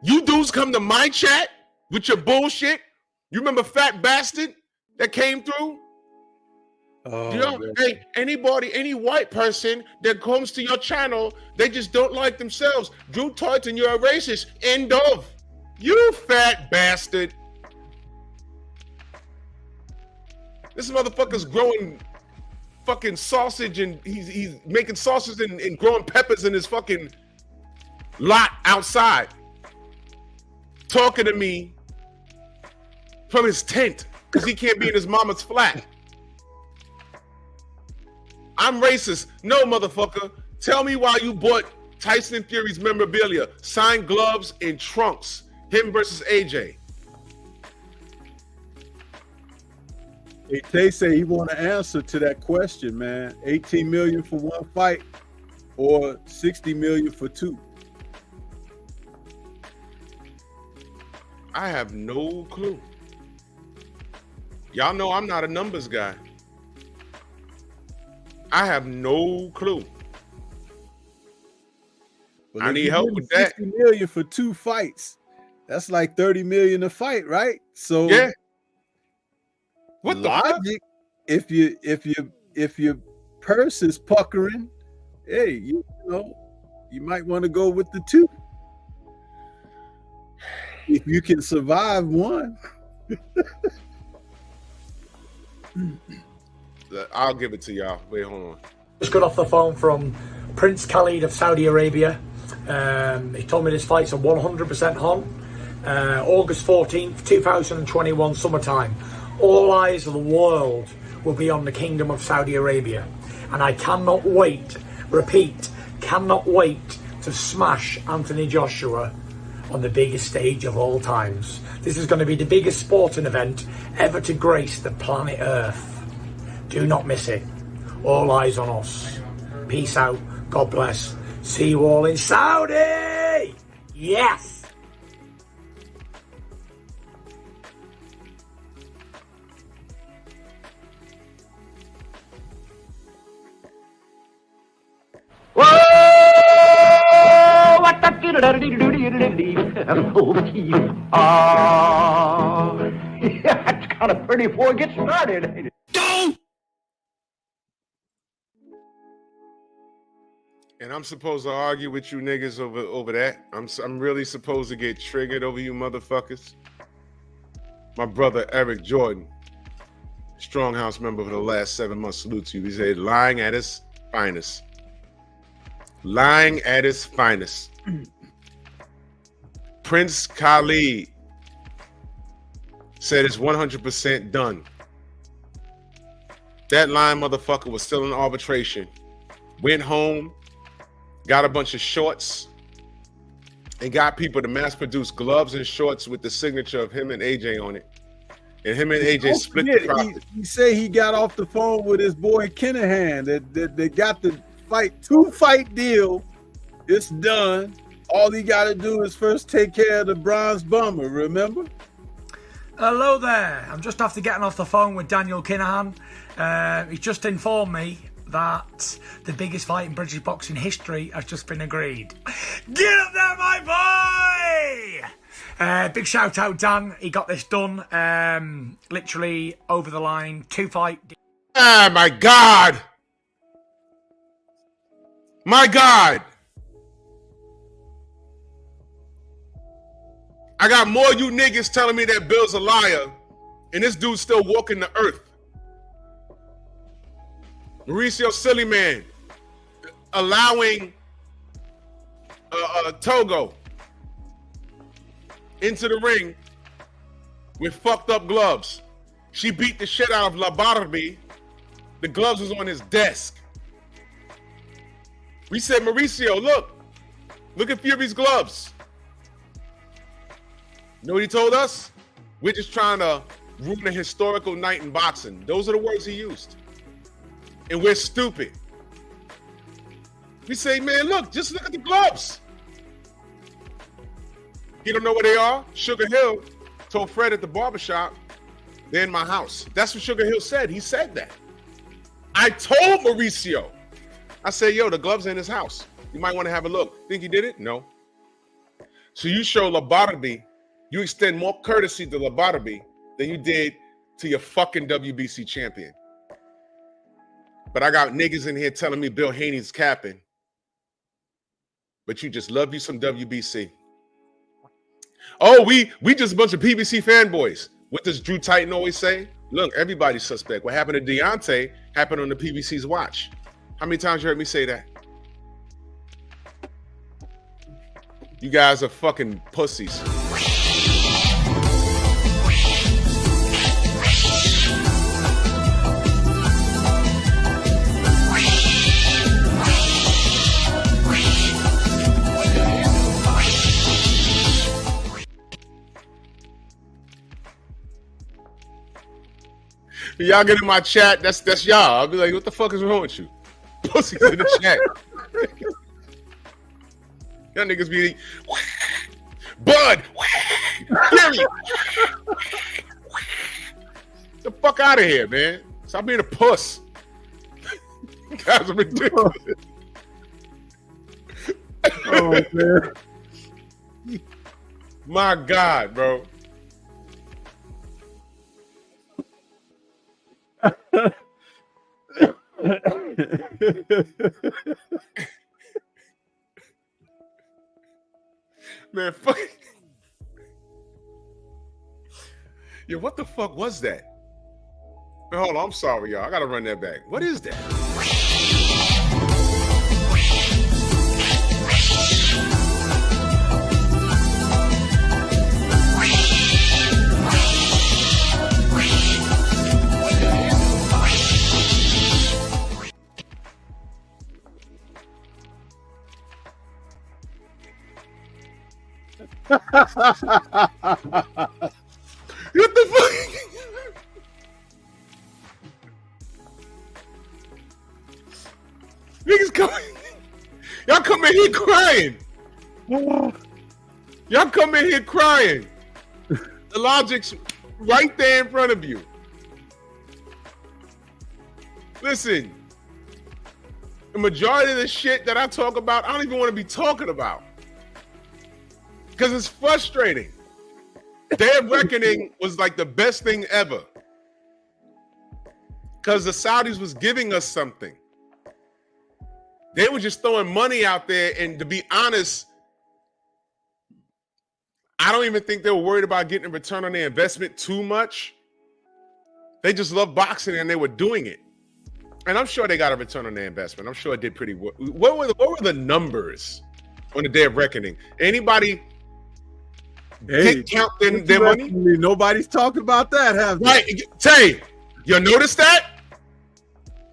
You dudes come to my chat with your bullshit? You remember Fat Bastard that came through? Oh, You know, hey, anybody, any white person that comes to your channel, they just don't like themselves. Drew Toyton, you're a racist. End of. You fat bastard. This motherfucker's growing fucking sausage and he's making sausage and growing peppers in his fucking lot outside. Talking to me from his tent because he can't be in his mama's flat. I'm racist. No, motherfucker. Tell me why you bought Tyson Fury's memorabilia, signed gloves and trunks. Him versus AJ. Hey, Tay say he want to answer to that question, man. 18 million for one fight or 60 million for two? I have no clue. Y'all know I'm not a numbers guy. I have no clue. Well, I need help with that. 60 million for two fights. That's like 30 million a fight, right? So yeah. What logic, if your purse is puckering, hey, you know, you might want to go with the two. If you can survive one. I'll give it to y'all. Wait, hold on. Just got off the phone from Prince Khalid of Saudi Arabia. He told me this fight's a 100% on. August 14th, 2021, summertime. All eyes of the world will be on the Kingdom of Saudi Arabia. And I cannot wait, repeat, cannot wait to smash Anthony Joshua on the biggest stage of all times. This is going to be the biggest sporting event ever to grace the planet Earth. Do not miss it. All eyes on us. Peace out. God bless. See you all in Saudi. Yes. It's kind of pretty before it gets started, ain't it? And I'm supposed to argue with you niggas over that. I'm really supposed to get triggered over you motherfuckers. My brother Eric Jordan, Stronghouse member for the last 7 months, salute to you. He said, lying at his finest. Lying at his finest. Prince Khalid said it's 100% done. That lying motherfucker was still in arbitration. Went home, got a bunch of shorts, and got people to mass produce gloves and shorts with the signature of him and AJ on it. And him and AJ split the profit. He say he got off the phone with his boy Kinahan that they got the two-fight deal. It's done. All he got to do is first take care of the bronze bomber, remember? Hello there. I'm just after getting off the phone with Daniel Kinahan. He's just informed me that the biggest fight in British boxing history has just been agreed. Get up there, my boy! Big shout out, Dan. He got this done. Literally over the line. 2-fight. Ah, my God! My God! I got more you niggas telling me that Bill's a liar, and this dude's still walking the earth. Mauricio Silly Man allowing Togo into the ring with fucked up gloves. She beat the shit out of Labarbi. The gloves was on his desk. We said, Mauricio, look at Fury's gloves. You know what he told us? We're just trying to ruin a historical night in boxing. Those are the words he used. And we're stupid. We say, man, just look at the gloves. You don't know where they are? Sugar Hill, Told Fred at the barbershop, they're in my house. That's what Sugar Hill said. He said that. I told Mauricio. I said, yo, the gloves are in his house. You might want to have a look. Think he did it? No. So you show lobotomy, you extend more courtesy to lobotomy than you did to your fucking WBC champion. But I got niggas in here telling me Bill Haney's capping. But you just love you some WBC. Oh, we just a bunch of PBC fanboys. What does Drew Titan always say? Look, everybody's suspect. What happened to Deontay happened on the PBC's watch. How many times you heard me say that? You guys are fucking pussies. Y'all get in my chat, that's y'all. I'll be like, what the fuck is wrong with you? Pussies in the chat. Y'all niggas be Bud. Gary. Get the fuck out of here, man. Stop being a puss. You guys are ridiculous. Oh, man. My God, bro. Man, fuck. Yo, what the fuck was that? Man, hold on, I'm sorry, y'all. I gotta run that back. What is that? What the fuck? Niggas coming. Y'all come in here crying. Y'all come in here crying. The logic's right there in front of you. Listen, the majority of the shit that I talk about, I don't even want to be talking about. Because it's frustrating. Day of Reckoning was like the best thing ever. Because the Saudis was giving us something. They were just throwing money out there, and to be honest, I don't even think they were worried about getting a return on their investment too much. They just love boxing, and they were doing it. And I'm sure they got a return on their investment. I'm sure it did pretty well. What were the numbers on the Day of Reckoning? Anybody count their money? Nobody's talking about that, have they? Right. Tay, you notice that?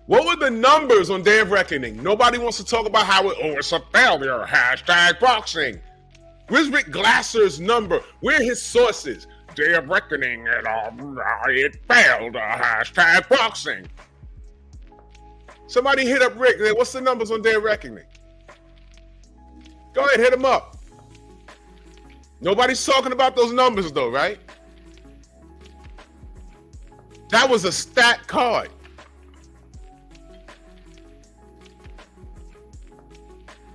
What were the numbers on Day of Reckoning? Nobody wants to talk about how it's a failure. Hashtag boxing. Where's Rick Glasser's number? Where are his sources? Day of Reckoning, it failed. Hashtag boxing. Somebody hit up Rick. What's the numbers on Day of Reckoning? Go ahead, hit him up. Nobody's talking about those numbers though, right? That was a stat card.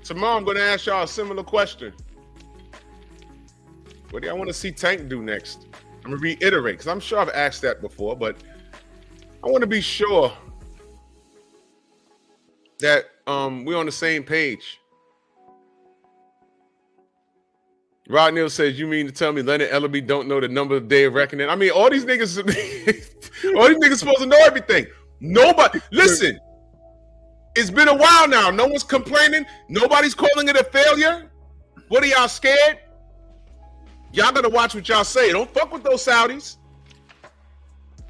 Tomorrow I'm going to ask y'all a similar question. What do y'all want to see Tank do next? I'm going to reiterate, because I'm sure I've asked that before, but I want to be sure that we're on the same page. Rod Neal says, you mean to tell me Leonard Ellerby don't know the number of Day of Reckoning? I mean, all these niggas supposed to know everything. Nobody, listen, it's been a while now. No one's complaining. Nobody's calling it a failure. What are y'all scared? Y'all gotta watch what y'all say. Don't fuck with those Saudis.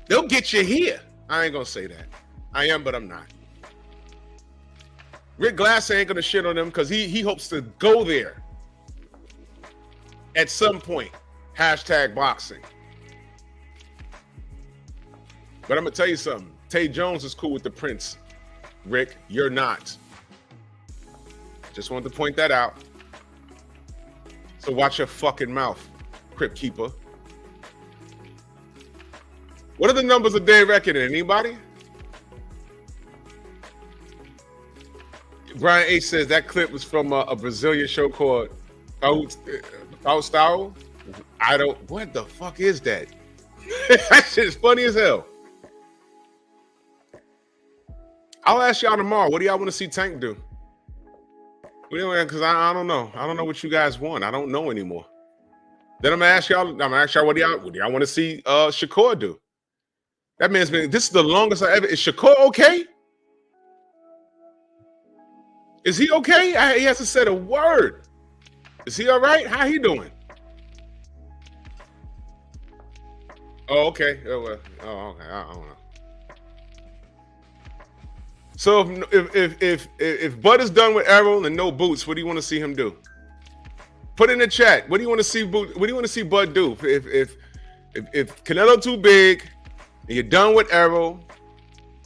They'll get you here. I ain't gonna say that. I am, but I'm not. Rick Glasser ain't gonna shit on them because he hopes to go there at some point. Hashtag boxing. But I'm gonna tell you something. Tay Jones is cool with the Prince. Rick, you're not. Just wanted to point that out. So watch your fucking mouth, Crypt Keeper. What are the numbers of day reckoning? Anybody? Brian H says that clip was from a Brazilian show called Faustão. I don't. What the fuck is that? That shit is funny as hell. I'll ask y'all tomorrow. What do y'all want to see Tank do? Because I don't know. I don't know what you guys want. I don't know anymore. Then I'm gonna ask y'all. What do y'all want to see Shakur do? That man's been. This is the longest I ever. Is Shakur okay? Is he okay? He hasn't said a word. Is he all right? How he doing? Oh, okay. Oh, okay. I don't know. So if Bud is done with Errol and no boots, what do you want to see him do? Put in the chat. What do you want to see? What do you want to see Bud do? If Canelo too big and you're done with Errol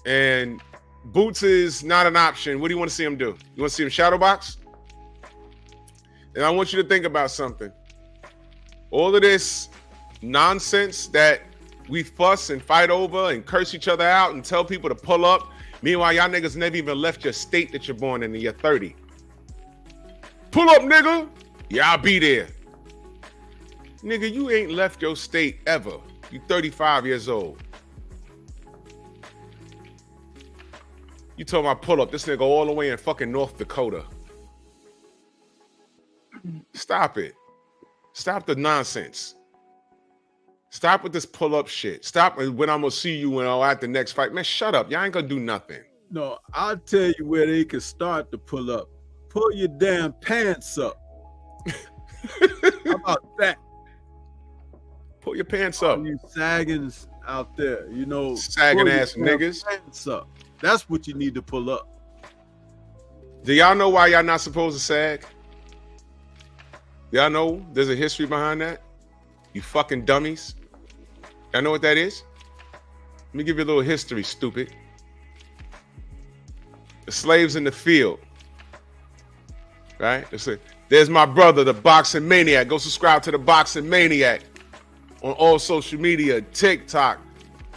and Boots is not an option, what do you want to see him do? You want to see him shadow box? And I want you to think about something. All of this nonsense that we fuss and fight over and curse each other out and tell people to pull up. Meanwhile, y'all niggas never even left your state that you're born in and you're 30. Pull up, nigga. Yeah, I'll be there. Nigga, you ain't left your state ever. You 35 years old. You told me I pull up. This nigga all the way in fucking North Dakota. Stop it. Stop the nonsense. Stop with this pull-up shit. Stop when I'm gonna see you when I'm at the next fight. Man, shut up. Y'all ain't gonna do nothing. No, I'll tell you where they can start to pull up. Pull your damn pants up. How about that? Pull your pants up. All you sagging out there, you know. Sagging ass niggas. Pants up. That's what you need to pull up. Do y'all know why y'all not supposed to sag? Y'all know there's a history behind that? You fucking dummies. Y'all know what that is? Let me give you a little history, stupid. The slaves in the field. Right? There's my brother, the Boxing Maniac. Go subscribe to the Boxing Maniac on all social media, TikTok,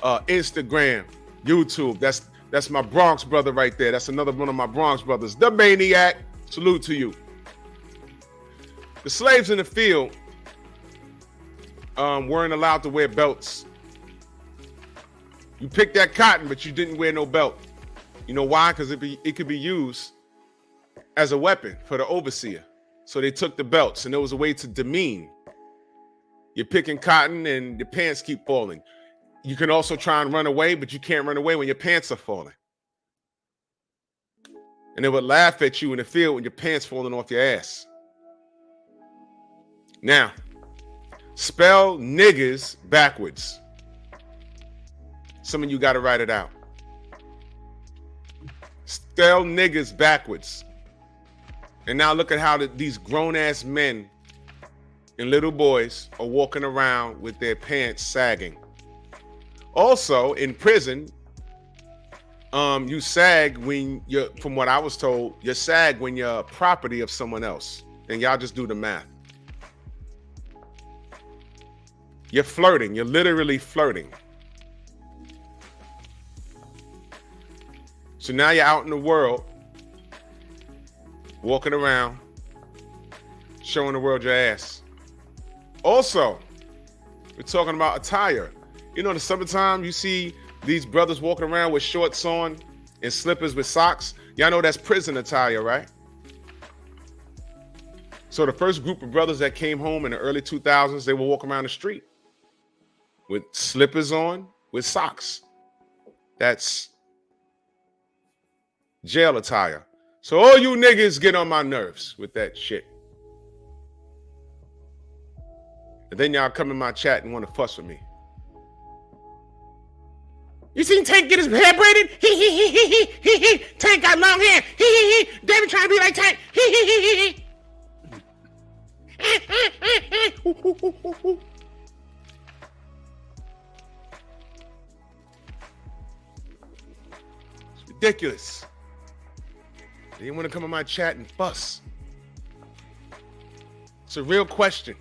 Instagram, YouTube. That's my Bronx brother right there. That's another one of my Bronx brothers. The Maniac. Salute to you. The slaves in the field weren't allowed to wear belts. You picked that cotton, but you didn't wear no belt. You know why? Because it could be used as a weapon for the overseer. So they took the belts, and it was a way to demean. You're picking cotton, and your pants keep falling. You can also try and run away, but you can't run away when your pants are falling. And they would laugh at you in the field when your pants falling off your ass. Now, spell niggas backwards. Some of you got to write it out. Spell niggas backwards. And now look at how these grown-ass men and little boys are walking around with their pants sagging. Also, in prison, you sag when you're, from what I was told, you sag when you're property of someone else. And y'all just do the math. You're flirting. You're literally flirting. So now you're out in the world, walking around, showing the world your ass. Also, we're talking about attire. You know, in the summertime, you see these brothers walking around with shorts on and slippers with socks. Y'all know that's prison attire, right? So the first group of brothers that came home in the early 2000s, they would walk around the street with slippers on, with socks. That's jail attire. So all you niggas get on my nerves with that shit. And then y'all come in my chat and want to fuss with me. You seen Tank get his hair braided? Tank got long hair. David trying to be like Tank. It's ridiculous. They didn't want to come in my chat and fuss. It's a real question.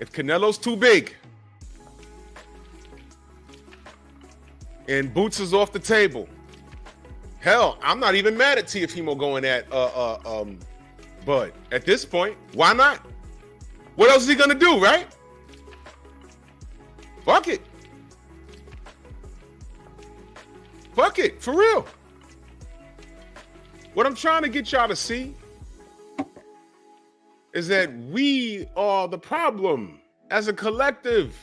If Canelo's too big and Boots is off the table. Hell, I'm not even mad at Teofimo going at Bud. At this point, why not? What else is he gonna do, right? Fuck it. Fuck it, for real. What I'm trying to get y'all to see is that we are the problem as a collective.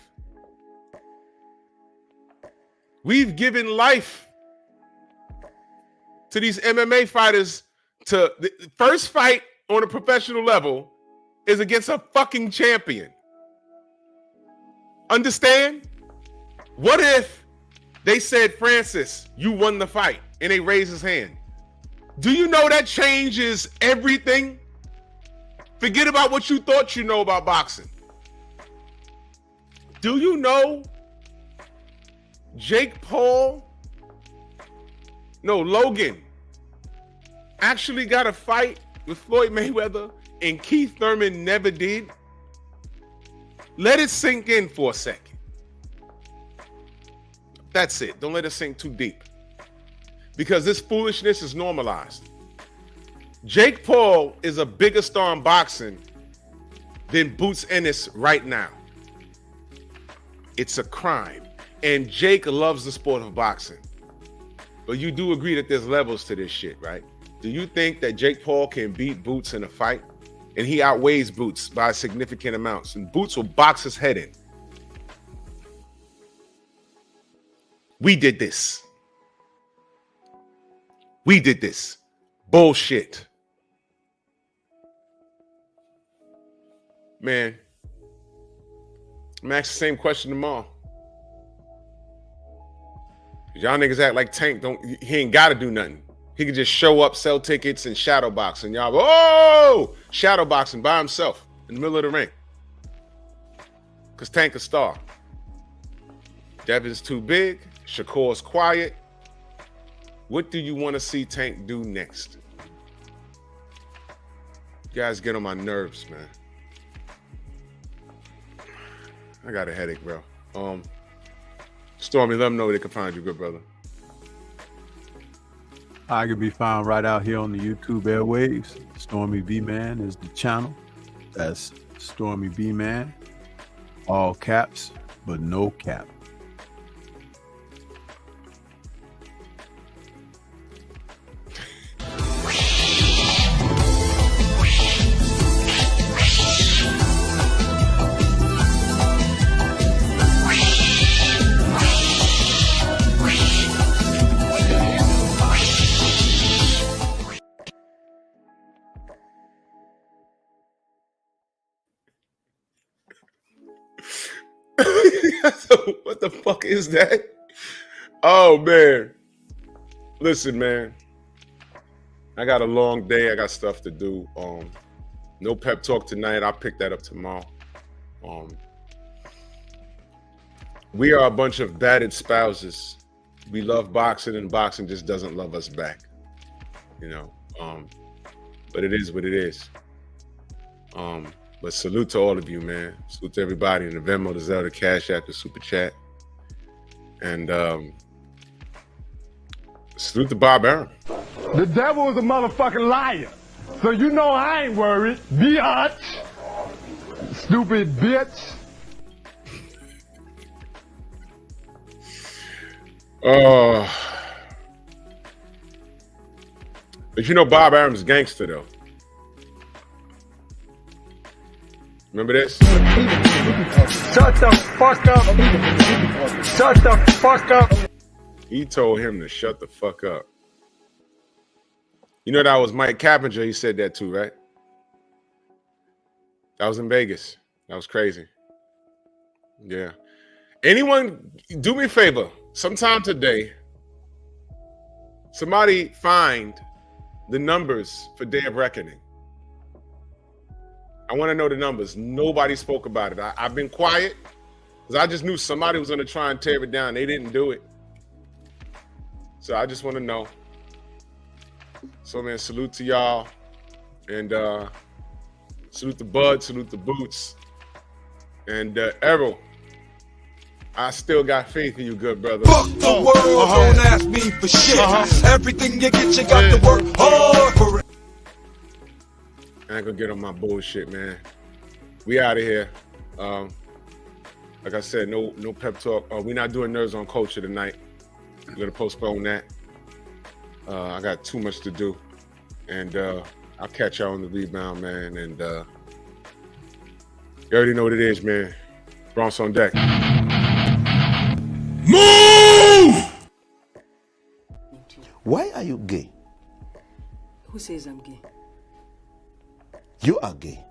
We've given life to these MMA fighters. To the first fight on a professional level is against a fucking champion. Understand? What if they said, Francis, you won the fight, and they raised his hand? Do you know that changes everything? Forget about what you thought you know about boxing. Do you know Logan actually got a fight with Floyd Mayweather and Keith Thurman never did? Let it sink in for a second. That's it. Don't let it sink too deep. Because this foolishness is normalized. Jake Paul is a bigger star in boxing than Boots Ennis right now. It's a crime. And Jake loves the sport of boxing. But you do agree that there's levels to this shit, right? Do you think that Jake Paul can beat Boots in a fight? And he outweighs Boots by significant amounts. And Boots will box his head in. We did this. We did this. Bullshit. Man, I'm asking the same question tomorrow. Y'all niggas act like Tank he ain't gotta do nothing. He can just show up, sell tickets, and shadow box. And y'all go, oh, shadow boxing by himself in the middle of the ring. Because Tank a star. Devin's too big. Shakur's quiet. What do you want to see Tank do next? You guys get on my nerves, man. I got a headache, bro. Stormy, let them know where they can find you, good brother. I can be found right out here on the YouTube airwaves. Stormy B-Man is the channel. That's Stormy B-Man. All caps, but no cap. What the fuck is that? Oh, man. Listen, man. I got a long day. I got stuff to do. No pep talk tonight. I'll pick that up tomorrow. We are a bunch of battered spouses. We love boxing, and boxing just doesn't love us back. You know, but it is what it is. But salute to all of you, man. Salute to everybody in the Venmo, the Zelda, Cash App, the Super Chat. And salute to Bob Arum. The devil is a motherfucking liar. So you know I ain't worried. Biatch. Stupid bitch. But you know Bob Arum's gangster, though. Remember this? Shut the fuck up. Shut the fuck up. He told him to shut the fuck up. You know that was Mike Cappinger. He said that too, right? That was in Vegas. That was crazy. Yeah. Anyone, do me a favor. Sometime today, somebody find the numbers for Day of Reckoning. I want to know the numbers. Nobody spoke about it. I've been quiet because I just knew somebody was going to try and tear it down. They didn't do it. So I just want to know. So, man, salute to y'all. And salute to Bud, salute to Boots. And Errol, I still got faith in you, good brother. Fuck the world, don't ask me for shit. Everything you get, you got to work hard for it. I ain't gonna get on my bullshit, man. We out of here. Like I said, no pep talk. We're not doing Nerds on Culture tonight. We're gonna postpone that. I got too much to do, and I'll catch y'all on the rebound, man. And you already know what it is, man. Bronx on deck. Move! Why are you gay? Who says I'm gay? You are gay.